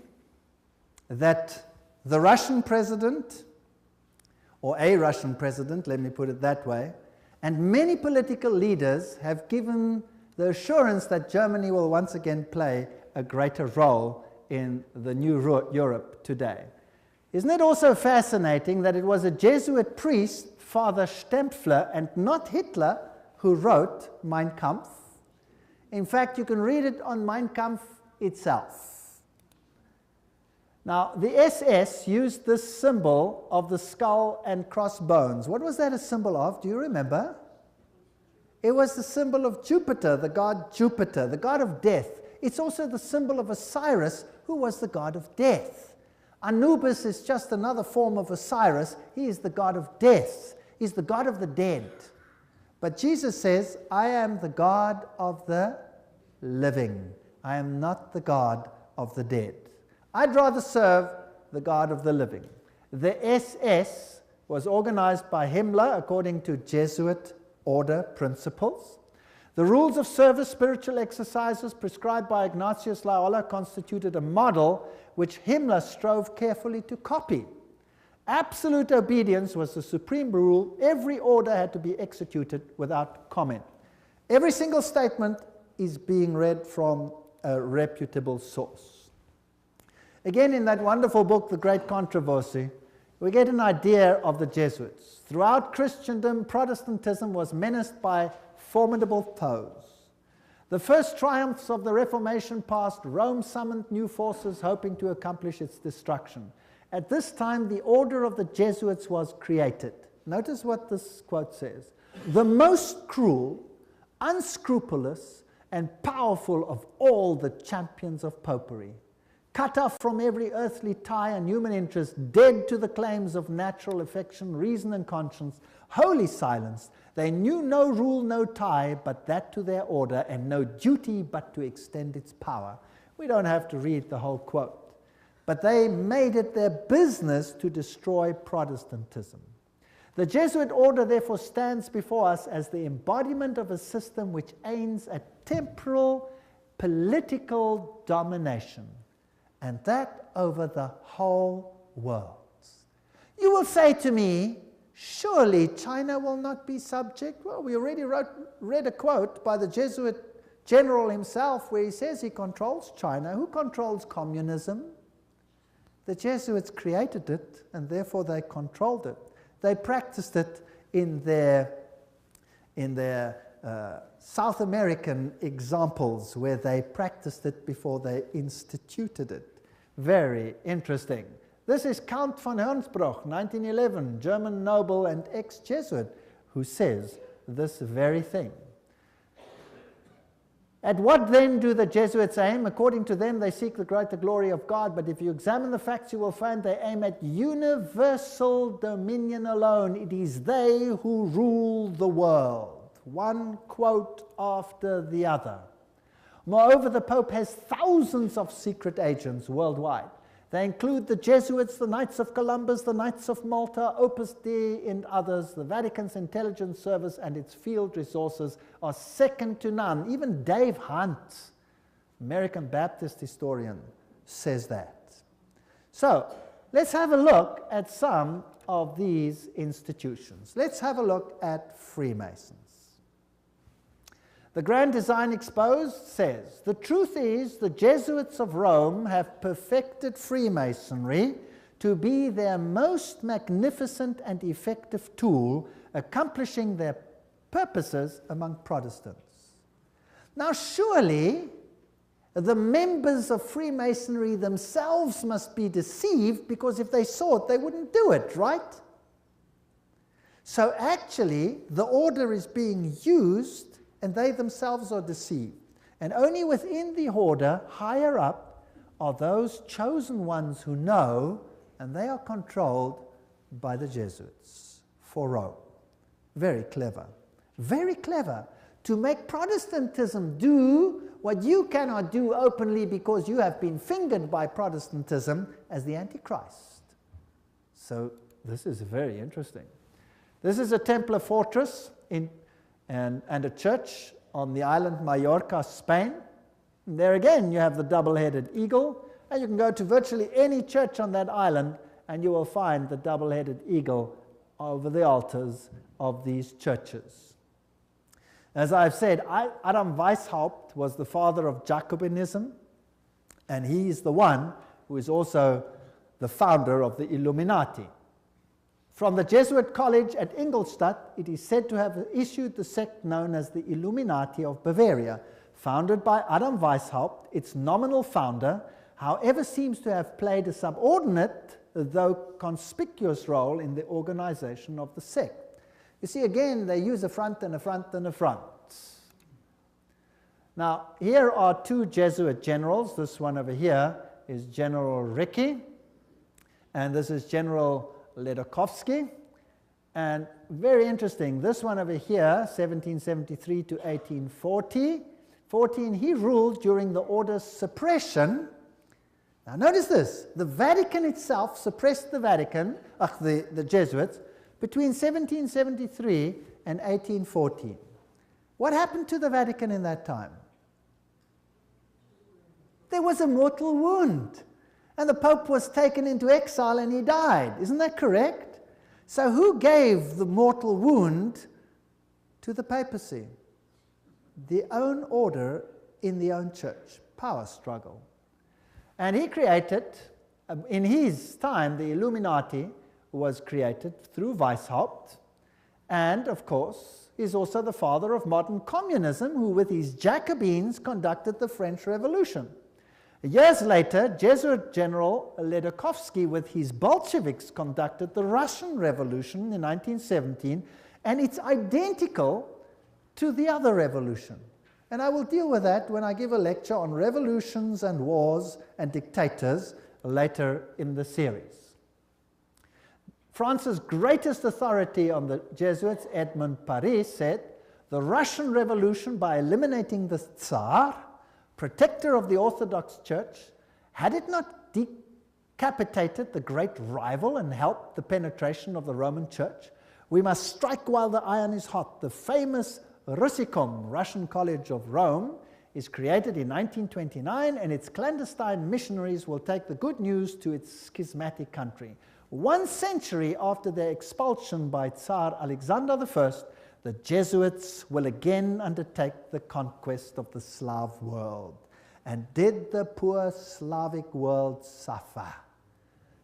A: that the Russian president, or a Russian president, let me put it that way, and many political leaders have given the assurance that Germany will once again play a greater role in the new Europe today. Isn't it also fascinating that it was a Jesuit priest, Father Stempfler, and not Hitler, who wrote Mein Kampf? In fact, you can read it on Mein Kampf itself. Now, the SS used this symbol of the skull and crossbones. What was that a symbol of? Do you remember? It was the symbol of Jupiter, the god Jupiter, the god of death. It's also the symbol of Osiris, who was the god of death. Anubis is just another form of Osiris. He is the god of death. He's the god of the dead. But Jesus says, I am the God of the living. I am not the God of the dead. I'd rather serve the God of the living. The SS was organized by Himmler according to Jesuit order principles. The rules of service, spiritual exercises prescribed by Ignatius Loyola constituted a model which Himmler strove carefully to copy. Absolute obedience was the supreme rule. Every order had to be executed without comment. Every single statement is being read from a reputable source. Again, in that wonderful book, The Great Controversy, we get an idea of the Jesuits. Throughout Christendom, Protestantism was menaced by formidable foes. The first triumphs of the Reformation passed. Rome summoned new forces hoping to accomplish its destruction. At this time, the order of the Jesuits was created. Notice what this quote says. The most cruel, unscrupulous, and powerful of all the champions of popery. Cut off from every earthly tie and human interest, dead to the claims of natural affection, reason, and conscience, wholly silenced, they knew no rule, no tie, but that to their order, and no duty but to extend its power. We don't have to read the whole quote. But they made it their business to destroy Protestantism. The Jesuit order, therefore, stands before us as the embodiment of a system which aims at temporal political domination, and that over the whole world. You will say to me, surely China will not be subject? Well, we already read a quote by the Jesuit general himself where he says he controls China. Who controls communism? The Jesuits created it, and therefore they controlled it. They practiced it in their South American examples where they practiced it before they instituted it. Very interesting. This is Count von Hernsbruch, 1911, German noble and ex-Jesuit, who says this very thing. At what then do the Jesuits aim? According to them, they seek the greater glory of God, but if you examine the facts, you will find they aim at universal dominion alone. It is they who rule the world. One quote after the other. Moreover, the Pope has thousands of secret agents worldwide. They include the Jesuits, the Knights of Columbus, the Knights of Malta, Opus Dei, and others. The Vatican's intelligence service and its field resources are second to none. Even Dave Hunt, American Baptist historian, says that. So, let's have a look at some of these institutions. Let's have a look at Freemasons. The Grand Design Exposed says, the truth is the Jesuits of Rome have perfected Freemasonry to be their most magnificent and effective tool, accomplishing their purposes among Protestants. Now surely the members of Freemasonry themselves must be deceived, because if they saw it, they wouldn't do it, right? So actually the order is being used and they themselves are deceived. And only within the order, higher up, are those chosen ones who know, and they are controlled by the Jesuits for Rome. Very clever. Very clever. To make Protestantism do what you cannot do openly because you have been fingered by Protestantism as the Antichrist. So this is very interesting. This is a Templar fortress and a church on the island Mallorca, Spain. And there again you have the double-headed eagle, and you can go to virtually any church on that island and you will find the double-headed eagle over the altars of these churches. As I've said, Adam Weishaupt was the father of Jacobinism, and he is the one who is also the founder of the Illuminati. From the Jesuit college at Ingolstadt, it is said to have issued the sect known as the Illuminati of Bavaria, founded by Adam Weishaupt. Its nominal founder, however, seems to have played a subordinate, though conspicuous role in the organization of the sect. You see, again, they use a front and a front and a front. Now, here are two Jesuit generals. This one over here is General Ricci, and this is General Ledochowski. And very interesting, this one over here, 1773 to 1814, he ruled during the order's suppression. Now notice this, the Vatican itself suppressed the Jesuits, between 1773 and 1814. What happened to the Vatican in that time? There was a mortal wound, and the Pope was taken into exile and he died. Isn't that correct? So who gave the mortal wound to the papacy? The own order in the own church. Power struggle. And he created, in his time, the Illuminati was created through Weishaupt, and of course is also the father of modern communism, who with his Jacobins conducted the French Revolution. Years later, Jesuit General Ledochowski with his Bolsheviks conducted the Russian Revolution in 1917, and it's identical to the other revolution. And I will deal with that when I give a lecture on revolutions and wars and dictators later in the series. France's greatest authority on the Jesuits, Edmond Paris, said, "The Russian Revolution, by eliminating the Tsar, protector of the Orthodox Church, had it not decapitated the great rival and helped the penetration of the Roman Church? We must strike while the iron is hot." The famous Russicum, Russian College of Rome, is created in 1929, and its clandestine missionaries will take the good news to its schismatic country. 1 century after their expulsion by Tsar Alexander I, the Jesuits will again undertake the conquest of the Slav world. And did the poor Slavic world suffer?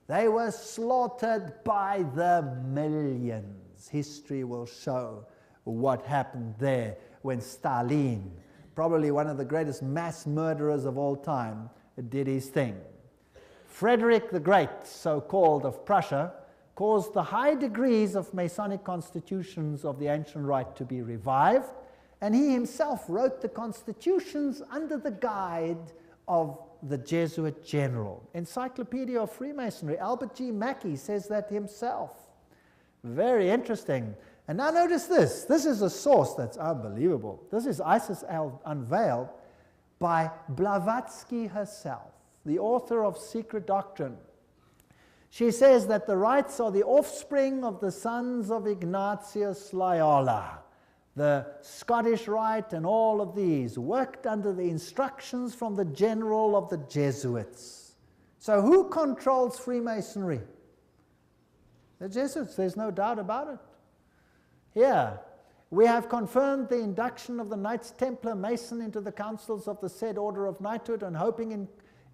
A: They were slaughtered by the millions. History will show what happened there when Stalin, probably one of the greatest mass murderers of all time, did his thing. Frederick the Great, so-called, of Prussia, caused the high degrees of Masonic constitutions of the ancient rite to be revived, and he himself wrote the constitutions under the guide of the Jesuit general. Encyclopedia of Freemasonry, Albert G. Mackey says that himself. Very interesting. And now notice this. This is a source that's unbelievable. This is Isis Unveiled by Blavatsky herself, the author of Secret Doctrine. She says that the rites are the offspring of the sons of Ignatius Loyola. The Scottish Rite and all of these worked under the instructions from the general of the Jesuits. So who controls Freemasonry? The Jesuits, there's no doubt about it. Here, we have confirmed the induction of the Knights Templar Mason into the councils of the said order of knighthood, and hoping in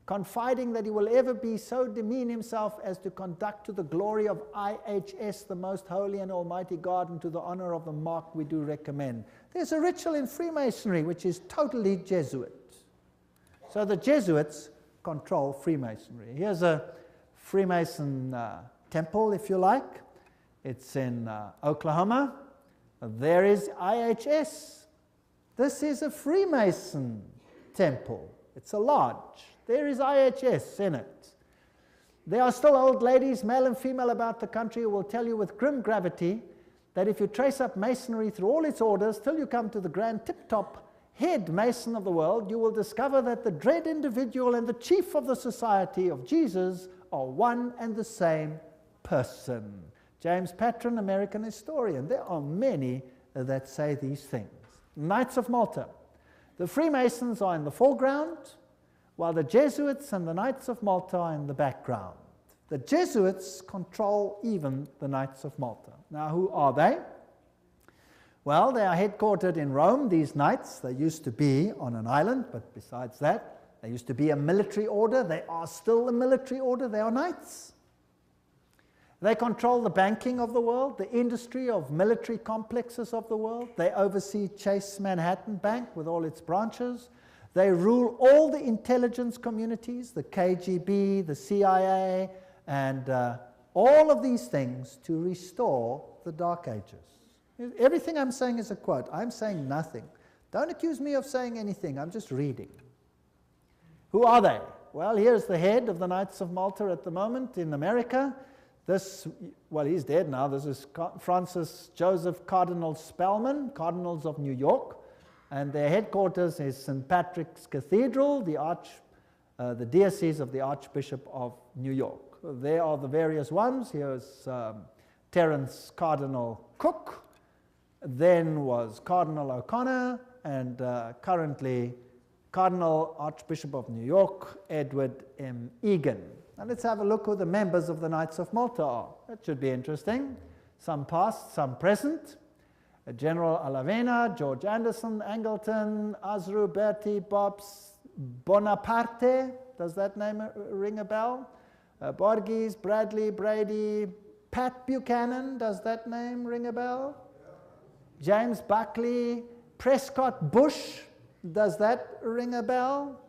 A: confiding that he will ever be so demean himself as to conduct to the glory of IHS, the most holy and almighty God, and to the honor of the mark we do recommend. There's a ritual in Freemasonry which is totally Jesuit. So the Jesuits control Freemasonry. Here's a Freemason temple, if you like. It's in Oklahoma. There is IHS. This is a Freemason temple. It's a lodge. There is IHS in it. There are still old ladies, male and female, about the country who will tell you with grim gravity that if you trace up Masonry through all its orders till you come to the grand tip-top head Mason of the world, you will discover that the dread individual and the chief of the Society of Jesus are one and the same person. James Patron, American historian. There are many that say these things. Knights of Malta. The Freemasons are in the foreground, while the Jesuits and the Knights of Malta are in the background. The Jesuits control even the Knights of Malta. Now, who are they? Well, they are headquartered in Rome, these knights. They used to be on an island, but besides that, they used to be a military order. They are still a military order. They are knights. They control the banking of the world, the industry of military complexes of the world. They oversee Chase Manhattan Bank with all its branches. They rule all the intelligence communities, the KGB, the CIA, and all of these things to restore the Dark Ages. Everything I'm saying is a quote. I'm saying nothing. Don't accuse me of saying anything. I'm just reading. Who are they? Well, here's the head of the Knights of Malta at the moment in America. This, well, he's dead now. This is Francis Joseph Cardinal Spellman, Cardinals of New York. And their headquarters is St. Patrick's Cathedral, the diocese of the Archbishop of New York. There are the various ones. Here's Terence Cardinal Cook, then was Cardinal O'Connor, and currently Cardinal Archbishop of New York, Edward M. Egan. Now let's have a look who the members of the Knights of Malta are. That should be interesting. Some past, some present. General Alavena, George Anderson, Angleton, Azru, Bertie, Bobs, Bonaparte. Does that name ring a bell? Borges, Bradley, Brady, Pat Buchanan. Does that name ring a bell? James Buckley, Prescott Bush, does that ring a bell?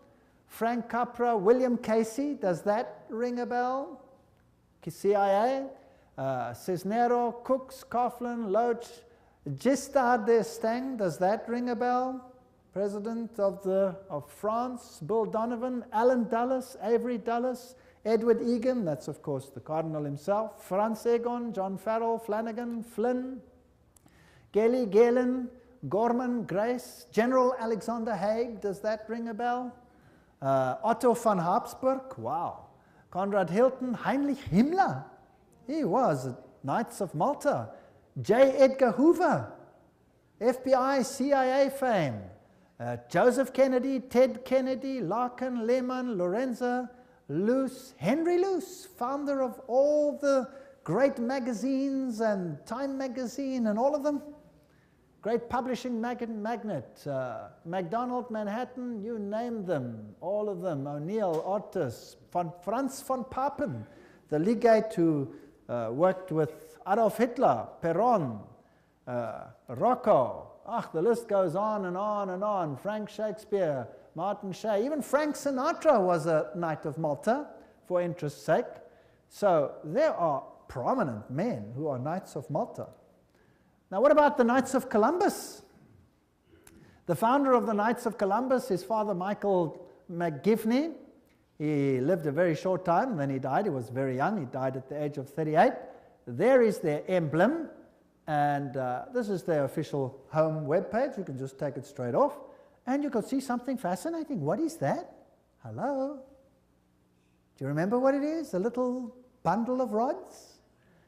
A: Frank Capra, William Casey, does that ring a bell? CIA, Cisnero, Cooks, Coughlin, Loach, Giscard d'Estaing, does that ring a bell? President of France, Bill Donovan, Alan Dulles, Avery Dulles, Edward Egan, that's of course the Cardinal himself, Franz Egon, John Farrell, Flanagan, Flynn, Gelly, Galen, Gorman, Grace, General Alexander Haig, does that ring a bell? Otto von Habsburg, wow. Conrad Hilton, Heinrich Himmler, he was at Knights of Malta. J. Edgar Hoover, FBI, CIA fame. Joseph Kennedy, Ted Kennedy, Larkin, Lehman, Lorenzo, Luce, Henry Luce, founder of all the great magazines and Time magazine and all of them. Great publishing magnate, MacDonald, Manhattan, you name them, all of them. O'Neill, Otis, Franz von Papen, the legate who worked with Adolf Hitler, Perón, Rocco. The list goes on and on and on. Frank Shakespeare, Martin Shea, even Frank Sinatra was a Knight of Malta for interest's sake. So there are prominent men who are Knights of Malta. Now what about the Knights of Columbus? The founder of the Knights of Columbus is Father Michael McGivney. He lived a very short time, and then he died. He was very young. He died at the age of 38. There is their emblem, and this is their official home webpage. You can just take it straight off, and you can see something fascinating. What is that? Hello? Do you remember what it is? A little bundle of rods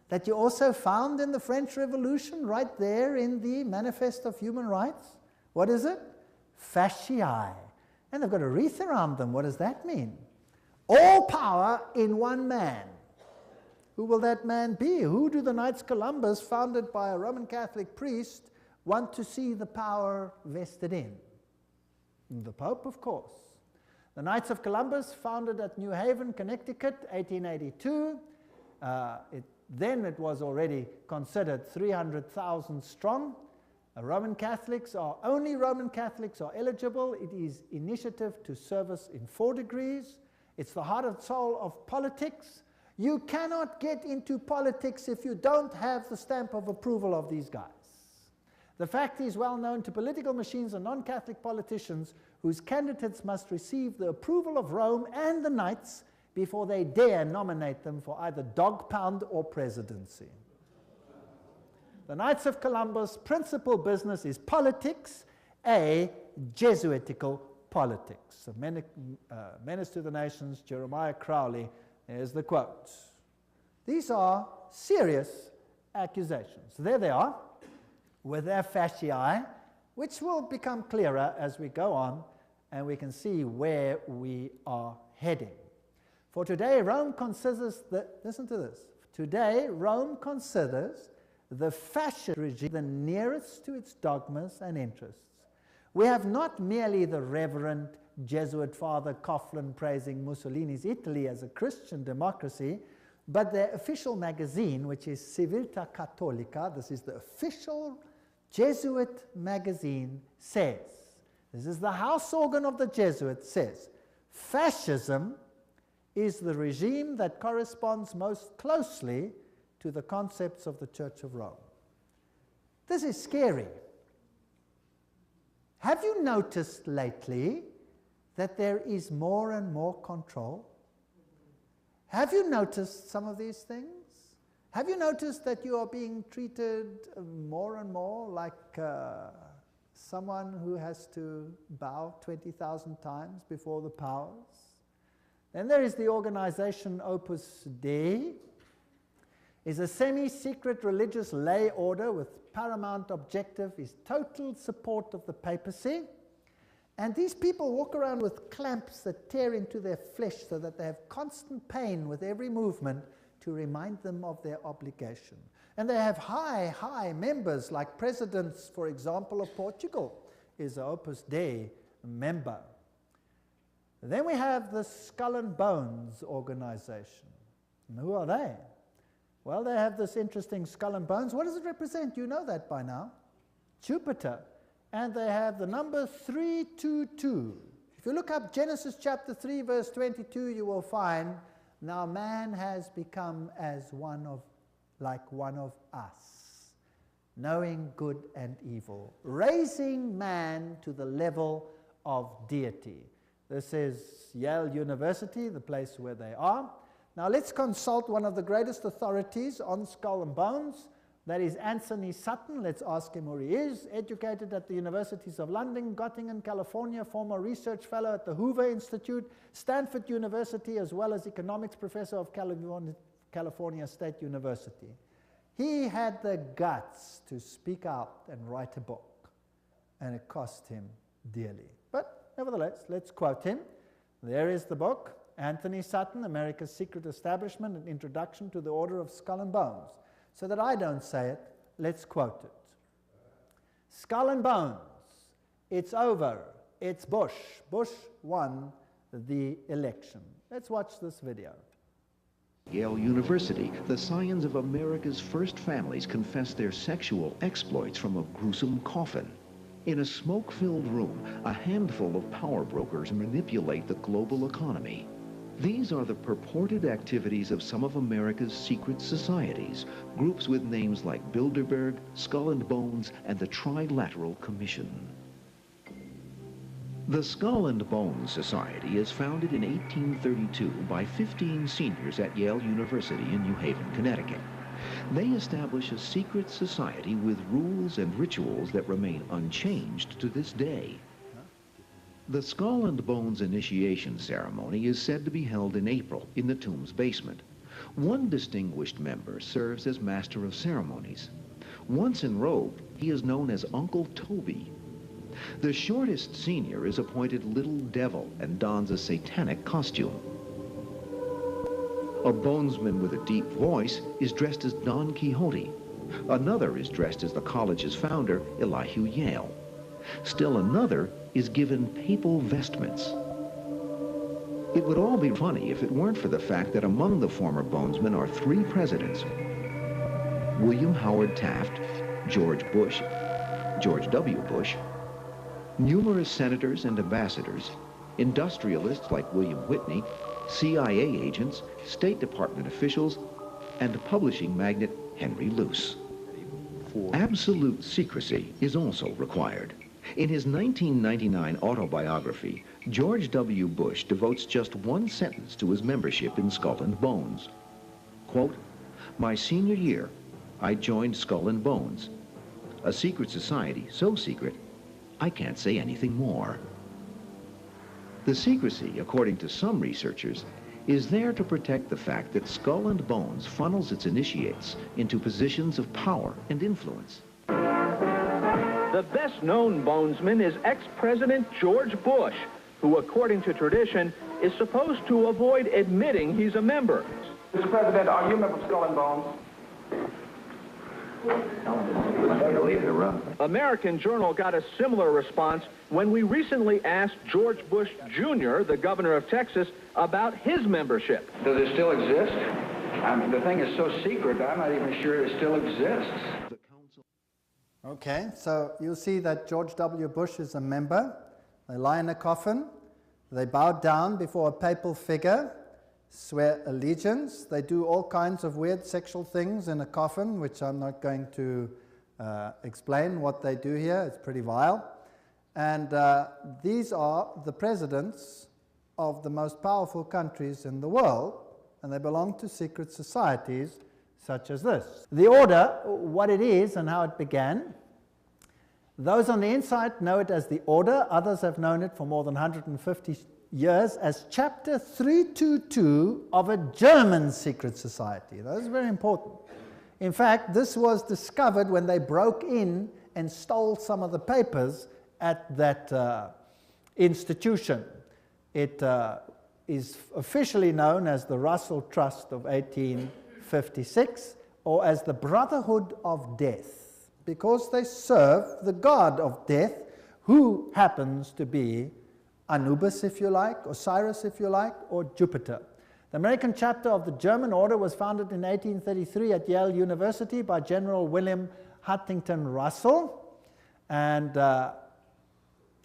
A: that you also found in the French Revolution right there in the Manifest of Human Rights. What is it? Fasciae. And they've got a wreath around them. What does that mean? All power in one man. Who will that man be? Who do the Knights Columbus, founded by a Roman Catholic priest, want to see the power vested in? The Pope, of course. The Knights of Columbus, founded at New Haven, Connecticut, 1882. Then it was already considered 300,000 strong. Only Roman Catholics are eligible. It is initiative to service in 4 degrees. It's the heart and soul of politics. You cannot get into politics if you don't have the stamp of approval of these guys. The fact is well known to political machines and non-Catholic politicians whose candidates must receive the approval of Rome and the Knights before they dare nominate them for either dog pound or presidency. The Knights of Columbus' principal business is politics, a Jesuitical politics. Menace to the Nations, Jeremiah Crowley, there's the quote. These are serious accusations. There they are, with their fasciae, which will become clearer as we go on, and we can see where we are heading. For today, Rome considers listen to this. Today, Rome considers the fascist regime the nearest to its dogmas and interests. We have not merely the Reverend Jesuit Father Coughlin praising Mussolini's Italy as a Christian democracy, but their official magazine, which is Civiltà Cattolica, this is the official Jesuit magazine, says, this is the house organ of the Jesuits, says, fascism is the regime that corresponds most closely to the concepts of the Church of Rome. This is scary. Have you noticed lately that there is more and more control? Have you noticed some of these things? Have you noticed that you are being treated more and more like someone who has to bow 20,000 times before the powers? Then there is the organization Opus Dei. Is a semi-secret religious lay order with paramount objective is total support of the papacy. And these people walk around with clamps that tear into their flesh so that they have constant pain with every movement to remind them of their obligation. And they have high members, like presidents, for example, of Portugal is an Opus Dei member. Then we have the Skull and Bones organization. And who are they? Well, they have this interesting skull and bones. What does it represent? You know that by now. Jupiter. And they have the number 322. If you look up Genesis chapter 3, verse 22, you will find, now man has become as like one of us, knowing good and evil, raising man to the level of deity. This is Yale University, the place where they are. Now let's consult one of the greatest authorities on skull and bones. That is Anthony Sutton. Let's ask him who he is. Educated at the Universities of London, Göttingen, California, former research fellow at the Hoover Institute, Stanford University, as well as economics professor of California State University. He had the guts to speak out and write a book, and it cost him dearly. But nevertheless, let's quote him. There is the book, Anthony Sutton, America's Secret Establishment, An Introduction to the Order of Skull and Bones. So that I don't say it, let's quote it. Skull and Bones, it's over, it's Bush. Bush won the election. Let's watch this video.
B: Yale University, the scions of America's first families confess their sexual exploits from a gruesome coffin. In a smoke-filled room, a handful of power brokers manipulate the global economy. These are the purported activities of some of America's secret societies, groups with names like Bilderberg, Skull and Bones, and the Trilateral Commission. The Skull and Bones Society is founded in 1832 by 15 seniors at Yale University in New Haven, Connecticut. They establish a secret society with rules and rituals that remain unchanged to this day. The Skull and Bones initiation ceremony is said to be held in April in the tomb's basement. One distinguished member serves as master of ceremonies. Once enrobed, he is known as Uncle Toby. The shortest senior is appointed Little Devil and dons a satanic costume. A bonesman with a deep voice is dressed as Don Quixote. Another is dressed as the college's founder, Elihu Yale. Still another is given papal vestments. It would all be funny if it weren't for the fact that among the former bonesmen are 3 presidents: William Howard Taft, George Bush, George W. Bush, numerous senators and ambassadors, industrialists like William Whitney, CIA agents, State Department officials, and publishing magnate Henry Luce. Absolute secrecy is also required. In his 1999 autobiography, George W. Bush devotes just one sentence to his membership in Skull and Bones. Quote, "My senior year, I joined Skull and Bones, a secret society so secret, I can't say anything more." The secrecy, according to some researchers, is there to protect the fact that Skull and Bones funnels its initiates into positions of power and influence.
C: The best-known bonesman is ex-President George Bush, who, according to tradition, is supposed to avoid admitting he's a member.
D: Mr. President, are you a member of Skull and Bones?
C: American Journal got a similar response when we recently asked George Bush Jr., the governor of Texas, about his membership.
D: Does it still exist? I mean, the thing is so secret, I'm not even sure it still exists.
A: Okay, so you'll see that George W. Bush is a member. They lie in a coffin. They bow down before a papal figure, swear allegiance. They do all kinds of weird sexual things in a coffin, which I'm not going to explain what they do here. It's pretty vile. And these are the presidents of the most powerful countries in the world, and they belong to secret societies such as this. The order, what it is and how it began. Those on the inside know it as the order. Others have known it for more than 150 years as Chapter 322 of a German secret society. That is very important. In fact, this was discovered when they broke in and stole some of the papers at that institution. It is officially known as the Russell Trust of 1856, or as the Brotherhood of Death, because they serve the god of death, who happens to be Anubis, if you like, Osiris, if you like, or Jupiter. The American chapter of the German order was founded in 1833 at Yale University by General William Huntington Russell. And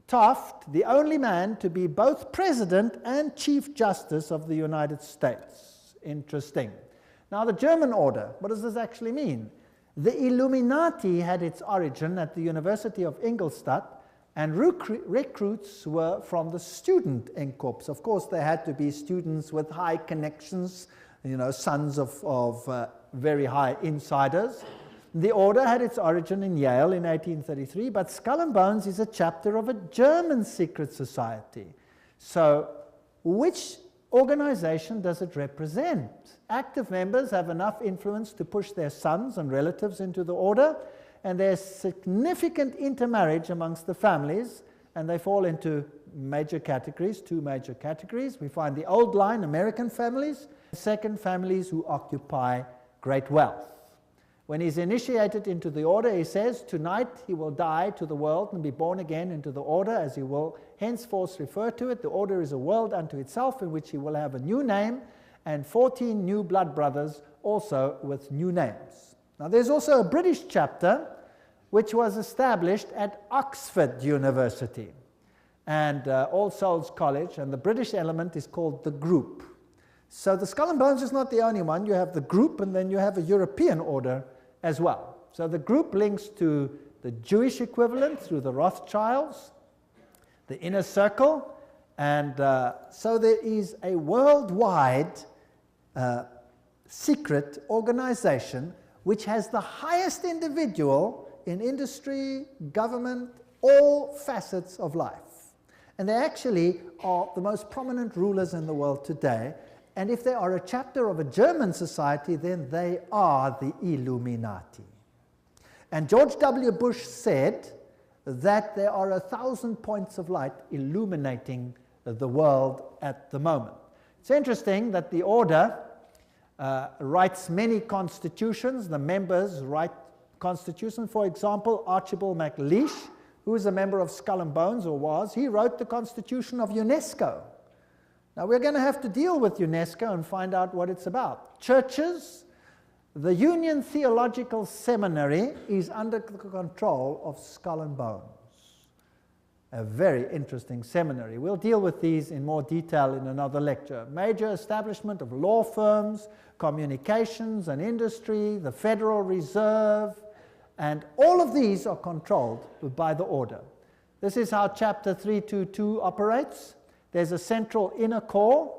A: Taft, the only man to be both President and Chief Justice of the United States. Interesting. Now, the German order, what does this actually mean? The Illuminati had its origin at the University of Ingolstadt, and recruits were from the student Inkorps. Of course, they had to be students with high connections, you know, sons of very high insiders. The order had its origin in Yale in 1833, but Skull and Bones is a chapter of a German secret society. So, which organization does it represent? Active members have enough influence to push their sons and relatives into the order, and there's significant intermarriage amongst the families, and they fall into major categories, two major categories. We find the old line, American families, second, families who occupy great wealth. When he's initiated into the order, he says, tonight he will die to the world and be born again into the order, as he will henceforth refer to it. The order is a world unto itself, in which he will have a new name, and 14 new blood brothers also with new names. Now, there's also a British chapter which was established at Oxford University and All Souls College, and the British element is called the Group. So the Skull and Bones is not the only one. You have the Group, and then you have a European order as well. So the Group links to the Jewish equivalent through the Rothschilds, the Inner Circle, and so there is a worldwide secret organization which has the highest individual in industry, government, all facets of life. And they actually are the most prominent rulers in the world today. And if they are a chapter of a German society, then they are the Illuminati. And George W. Bush said that there are 1,000 points of light illuminating the world at the moment. It's interesting that the order writes many constitutions. The members write constitutions. For example, Archibald MacLeish, who is a member of Skull and Bones, or was, he wrote the constitution of UNESCO. Now, we're going to have to deal with UNESCO and find out what it's about. Churches, the Union Theological Seminary is under the control of Skull and Bones. A very interesting seminary. We'll deal with these in more detail in another lecture. Major establishment of law firms, communications and industry, the Federal Reserve, and all of these are controlled by the order. This is how Chapter 322 operates. There's a central inner core.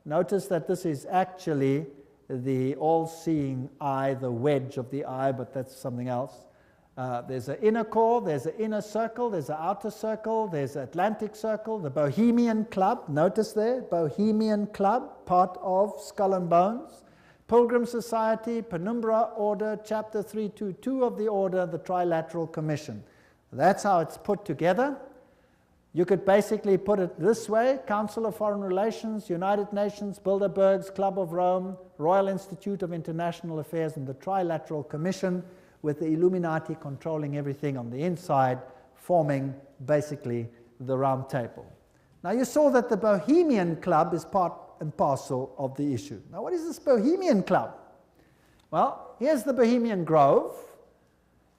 A: Notice that this is actually the all-seeing eye, the wedge of the eye, but that's something else. There's an inner core, there's an inner circle, there's an outer circle, there's an Atlantic Circle, the Bohemian Club, notice there, Bohemian Club, part of Skull and Bones, Pilgrim Society, Penumbra Order, Chapter 322 of the Order, the Trilateral Commission. That's how it's put together. You could basically put it this way: Council of Foreign Relations, United Nations, Bilderbergs, Club of Rome, Royal Institute of International Affairs, and the Trilateral Commission, with the Illuminati controlling everything on the inside, forming basically the Round Table. Now, you saw that the Bohemian Club is part and parcel of the issue. Now, what is this Bohemian Club? Well, here's the Bohemian Grove.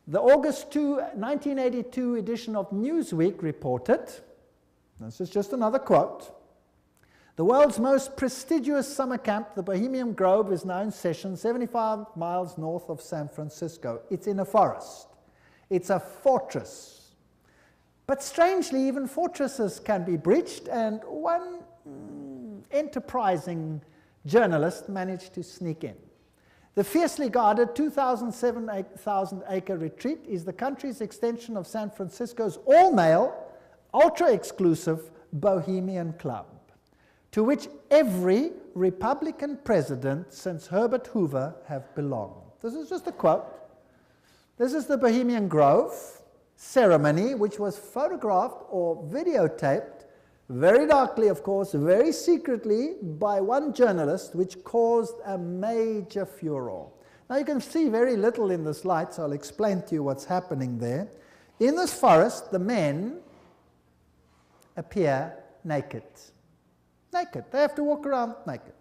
A: The August 2, 1982 edition of Newsweek reported, this is just another quote, the world's most prestigious summer camp, the Bohemian Grove, is now in session 75 miles north of San Francisco. It's in a forest. It's a fortress. But strangely, even fortresses can be breached, and one enterprising journalist managed to sneak in. The fiercely guarded 2,000-acre retreat is the country's extension of San Francisco's all-male, ultra-exclusive Bohemian Club, to which every Republican president since Herbert Hoover have belonged. This is just a quote. This is the Bohemian Grove ceremony, which was photographed or videotaped, very darkly, of course, very secretly, by one journalist, which caused a major furor. Now, you can see very little in the slide, so I'll explain to you what's happening there. In this forest, the men appear naked. Naked. They have to walk around naked.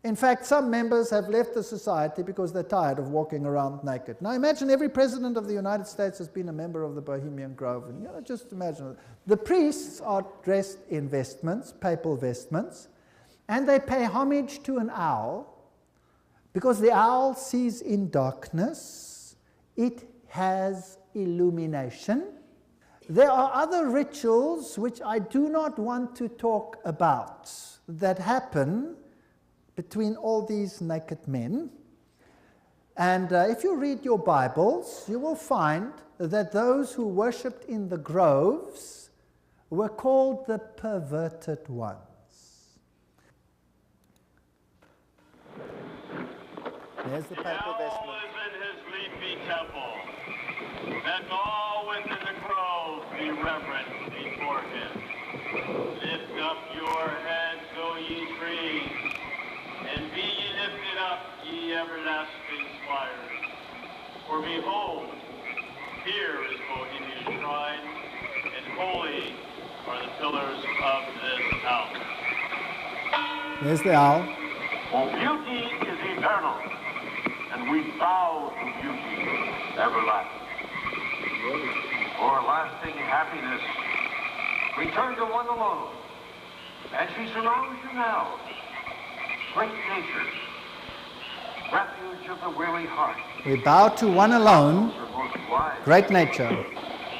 A: In fact, some members have left the society because they're tired of walking around naked. Now imagine every president of the United States has been a member of the Bohemian Grove. And just imagine it. The priests are dressed in vestments, papal vestments, and they pay homage to an owl because the owl sees in darkness. It has illumination. There are other rituals which I do not want to talk about that happen between all these naked men. And if you read your Bibles, you will find that those who worshipped in the groves were called the perverted ones. There's the papal vestment.
E: All is in his leafy temple, and all within the grove be reverent before him. Lift up your heads, O ye trees, and be ye lifted up, ye everlasting spires. For behold, here is Bohemia's shrine, and holy are the pillars of this house.
A: There's the owl.
E: For beauty is eternal, and we bow to beauty everlasting. For lasting happiness, return to one alone, and she surrounds you now. Great nature, refuge of the weary heart.
A: We bow to one alone,
E: Most wise.
A: great nature.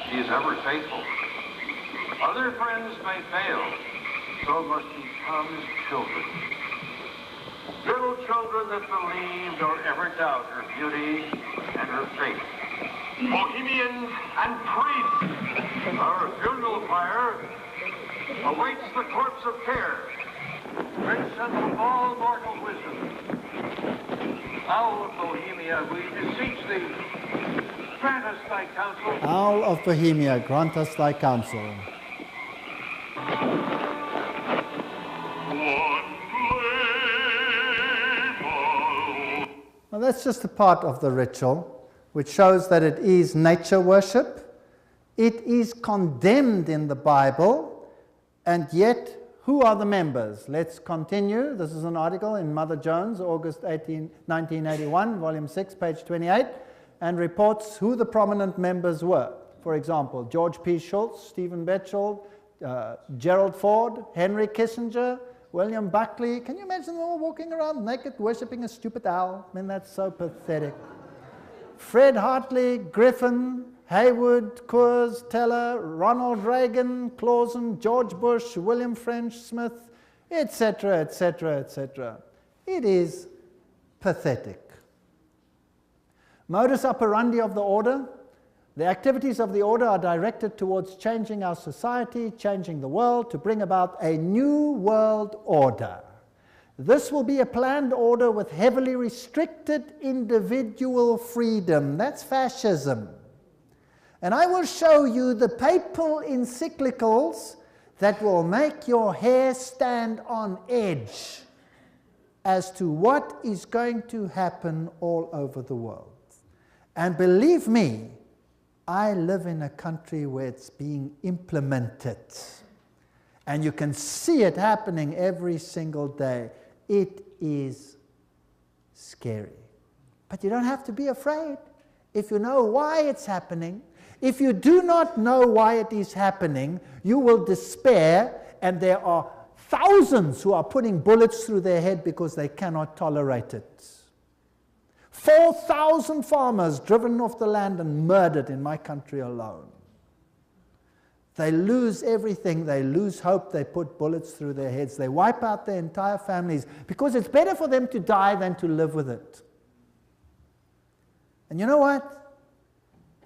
E: She is ever faithful. Other friends may fail, so must ye come as children. Little children that believe nor ever doubt her beauty and her faith. Bohemians and priests, our funeral pyre awaits the corpse of care. Prince of all mortal wisdom, Owl of Bohemia, we beseech thee, grant us thy counsel.
A: Owl of Bohemia, grant us thy counsel. Well, that's just a part of the ritual, which shows that it is nature worship. It is condemned in the Bible, and yet, who are the members? Let's continue. This is an article in Mother Jones, August 1981, volume 6, page 28, and reports who the prominent members were. For example, George P. Schultz, Stephen Batchelor, Gerald Ford, Henry Kissinger, William Buckley. Can you imagine them all walking around naked, worshipping a stupid owl? I mean, that's so pathetic. Fred Hartley, Griffin, Haywood, Coors, Teller, Ronald Reagan, Clausen, George Bush, William French Smith, etc., etc., etc. It is pathetic. Modus operandi of the order. The activities of the order are directed towards changing our society, changing the world, to bring about a new world order. This will be a planned order with heavily restricted individual freedom. That's fascism. And I will show you the papal encyclicals that will make your hair stand on edge as to what is going to happen all over the world. And believe me, I live in a country where it's being implemented. And you can see it happening every single day. It is scary. But you don't have to be afraid if you know why it's happening. If you do not know why it is happening, you will despair, and there are thousands who are putting bullets through their head because they cannot tolerate it. 4,000 farmers driven off the land and murdered in my country alone. They lose everything, they lose hope, they put bullets through their heads, they wipe out their entire families because it's better for them to die than to live with it. And you know what?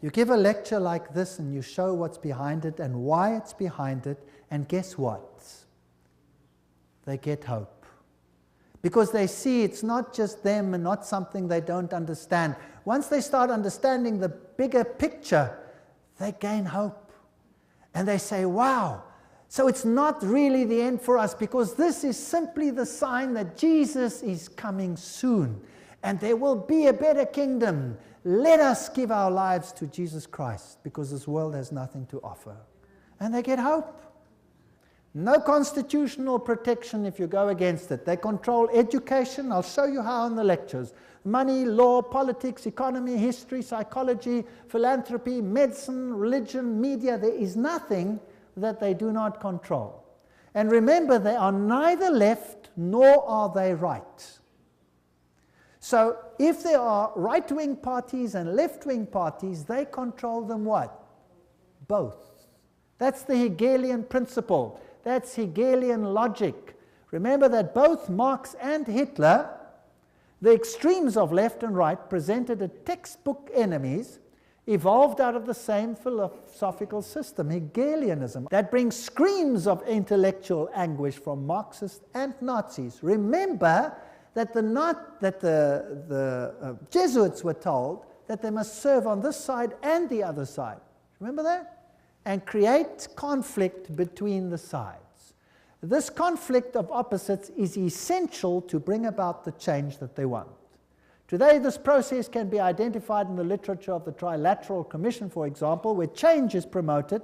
A: You give a lecture like this and you show what's behind it and why it's behind it, and guess what? They get hope. Because they see it's not just them and not something they don't understand. Once they start understanding the bigger picture, they gain hope. And they say, wow, so it's not really the end for us, because this is simply the sign that Jesus is coming soon. And there will be a better kingdom. Let us give our lives to Jesus Christ, because this world has nothing to offer. And they get hope. No constitutional protection if you go against it. They control education. I'll show you how in the lectures. Money, law, politics, economy, history, psychology, philanthropy, medicine, religion, media. There is nothing that they do not control. And remember, they are neither left nor are they right. So if there are right-wing parties and left-wing parties, they control them what? Both. That's the Hegelian principle. That's Hegelian logic. Remember that both Marx and Hitler, the extremes of left and right, presented as textbook enemies, evolved out of the same philosophical system, Hegelianism, that brings screams of intellectual anguish from Marxists and Nazis. Remember that the Jesuits were told that they must serve on this side and the other side. Remember that? And create conflict between the sides. This conflict of opposites is essential to bring about the change that they want. Today, this process can be identified in the literature of the Trilateral Commission, for example, where change is promoted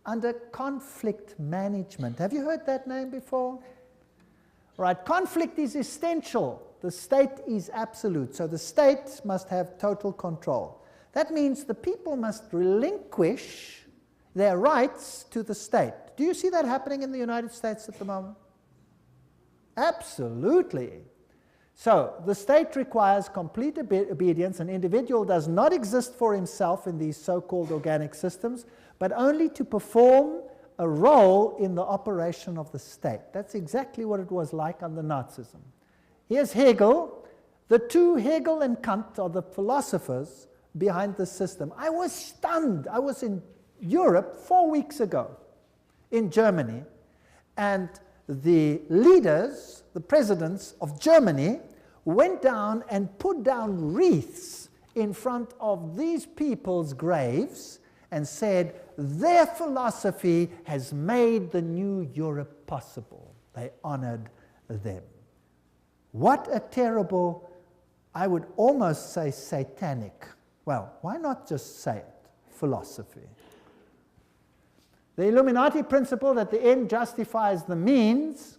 A: under conflict management. Have you heard that name before? Right, conflict is essential. The state is absolute. So the state must have total control. That means the people must relinquish their rights to the state. Do you see that happening in the United States at the moment? Absolutely. So the state requires complete obedience. An individual does not exist for himself in these so-called organic systems, but only to perform a role in the operation of the state. That's exactly what it was like under Nazism. Here's Hegel. The two, Hegel and Kant, are the philosophers behind the system. I was stunned. I was in Europe 4 weeks ago, in Germany, and the leaders, the presidents of Germany, went down and put down wreaths in front of these people's graves and said, their philosophy has made the new Europe possible. They honored them. What a terrible, I would almost say satanic, well, why not just say it, philosophy. The Illuminati principle that the end justifies the means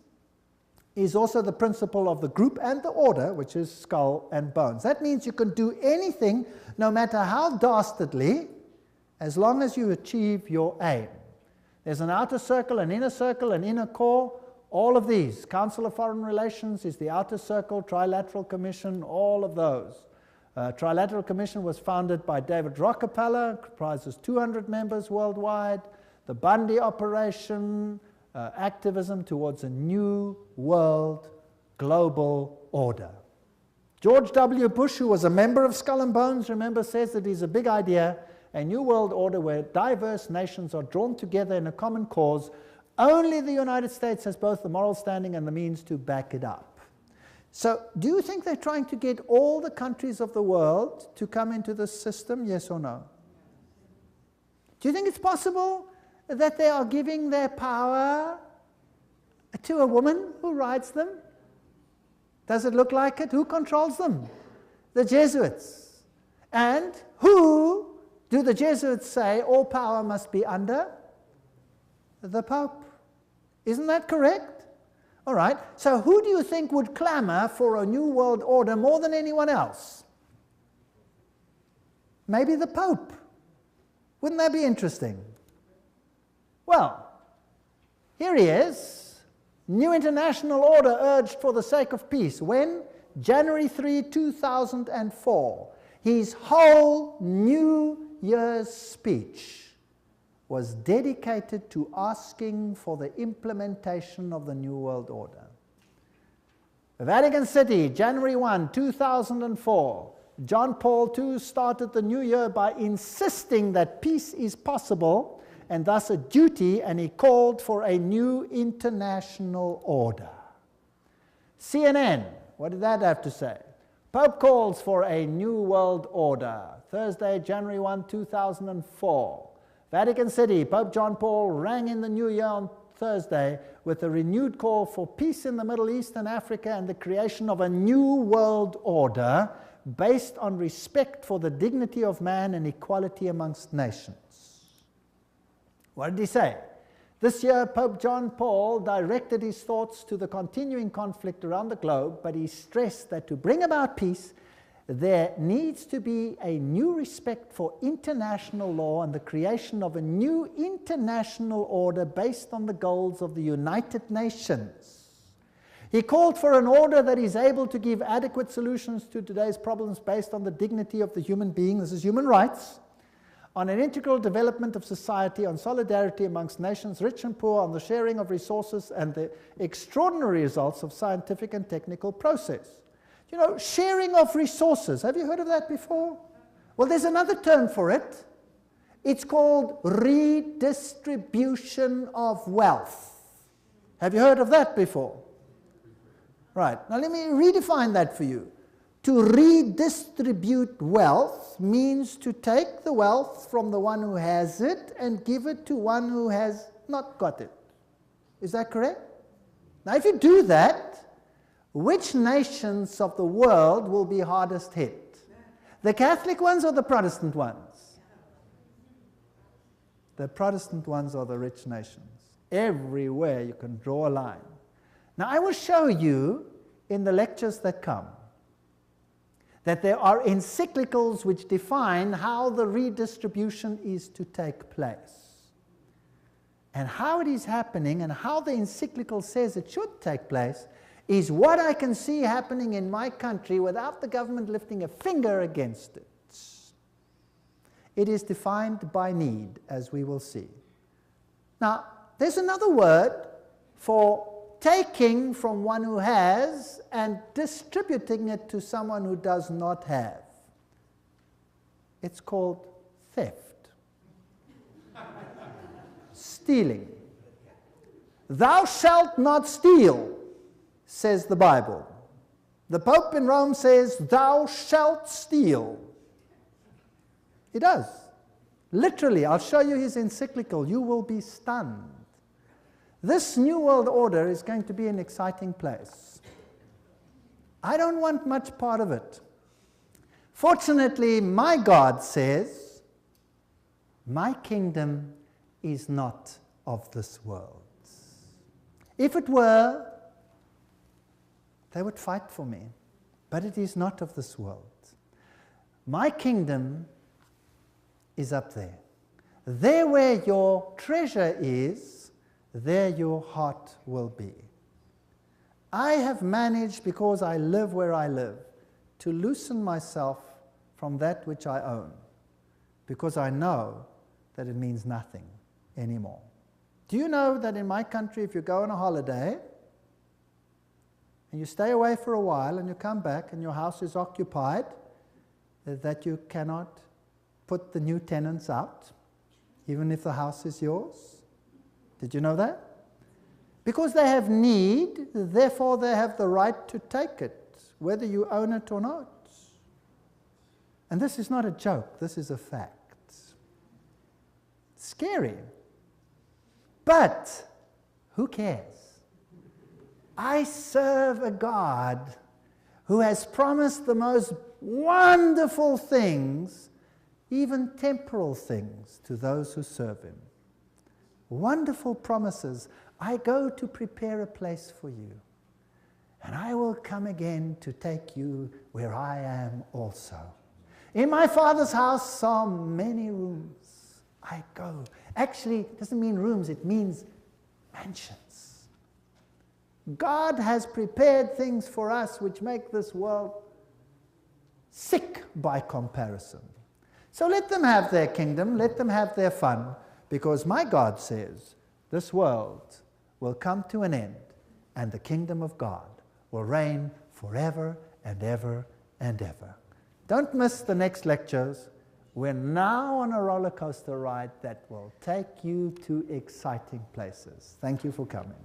A: is also the principle of the group and the order, which is skull and bones. That means you can do anything, no matter how dastardly, as long as you achieve your aim. There's an outer circle, an inner core, all of these. Council of Foreign Relations is the outer circle, Trilateral Commission, all of those. Trilateral Commission was founded by David Rockefeller, comprises 200 members worldwide. The Bundy operation, activism towards a new world global order. George W. Bush, who was a member of Skull and Bones, remember, says that it's a big idea, a new world order where diverse nations are drawn together in a common cause. Only the United States has both the moral standing and the means to back it up. So, do you think they're trying to get all the countries of the world to come into this system, yes or no? Do you think it's possible that they are giving their power to a woman who rides them? Does it look like it? Who controls them? The Jesuits. And who do the Jesuits say all power must be under? The Pope. Isn't that correct? All right. So who do you think would clamor for a new world order more than anyone else? Maybe the Pope. Wouldn't that be interesting? Well, here he is. New international order urged for the sake of peace. When? January 3, 2004. His whole New Year's speech was dedicated to asking for the implementation of the New World Order. Vatican City, January 1, 2004. John Paul II started the new year by insisting that peace is possible and thus a duty, and he called for a new international order. CNN, what did that have to say? Pope calls for a new world order. Thursday, January 1, 2004. Vatican City, Pope John Paul rang in the new year on Thursday with a renewed call for peace in the Middle East and Africa and the creation of a new world order based on respect for the dignity of man and equality amongst nations. What did he say? This year, Pope John Paul directed his thoughts to the continuing conflict around the globe, but he stressed that to bring about peace, there needs to be a new respect for international law and the creation of a new international order based on the goals of the United Nations. He called for an order that is able to give adequate solutions to today's problems based on the dignity of the human being, this is human rights, on an integral development of society, on solidarity amongst nations, rich and poor, on the sharing of resources and the extraordinary results of scientific and technical process. You know, sharing of resources, have you heard of that before? Well, there's another term for it. It's called redistribution of wealth. Have you heard of that before? Right, now let me redefine that for you. To redistribute wealth means to take the wealth from the one who has it and give it to one who has not got it. Is that correct? Now, if you do that, which nations of the world will be hardest hit? The Catholic ones or the Protestant ones? The Protestant ones are the rich nations. Everywhere you can draw a line. Now, I will show you in the lectures that come that there are encyclicals which define how the redistribution is to take place. And how it is happening and how the encyclical says it should take place is what I can see happening in my country without the government lifting a finger against it. It is defined by need, as we will see. Now, there's another word for taking from one who has and distributing it to someone who does not have. It's called theft. Stealing. Thou shalt not steal, says the Bible. The Pope in Rome says, thou shalt steal. He does. Literally, I'll show you his encyclical. You will be stunned. This New World Order is going to be an exciting place. I don't want much part of it. Fortunately, my God says, my kingdom is not of this world. If it were, they would fight for me. But it is not of this world. My kingdom is up there. There where your treasure is, there your heart will be. I have managed, because I live where I live, to loosen myself from that which I own, because I know that it means nothing anymore. Do you know that in my country, if you go on a holiday, and you stay away for a while, and you come back, and your house is occupied, that you cannot put the new tenants out, even if the house is yours? Did you know that? Because they have need, therefore they have the right to take it, whether you own it or not. And this is not a joke, this is a fact. Scary. But who cares? I serve a God who has promised the most wonderful things, even temporal things, to those who serve him. Wonderful promises. I go to prepare a place for you, and I will come again to take you where I am also. In my Father's house are many rooms. I go. Actually, it doesn't mean rooms, it means mansions. God has prepared things for us which make this world sick by comparison. So let them have their kingdom, let them have their fun, because my God says this world will come to an end and the kingdom of God will reign forever and ever and ever. Don't miss the next lectures. We're now on a roller coaster ride that will take you to exciting places. Thank you for coming.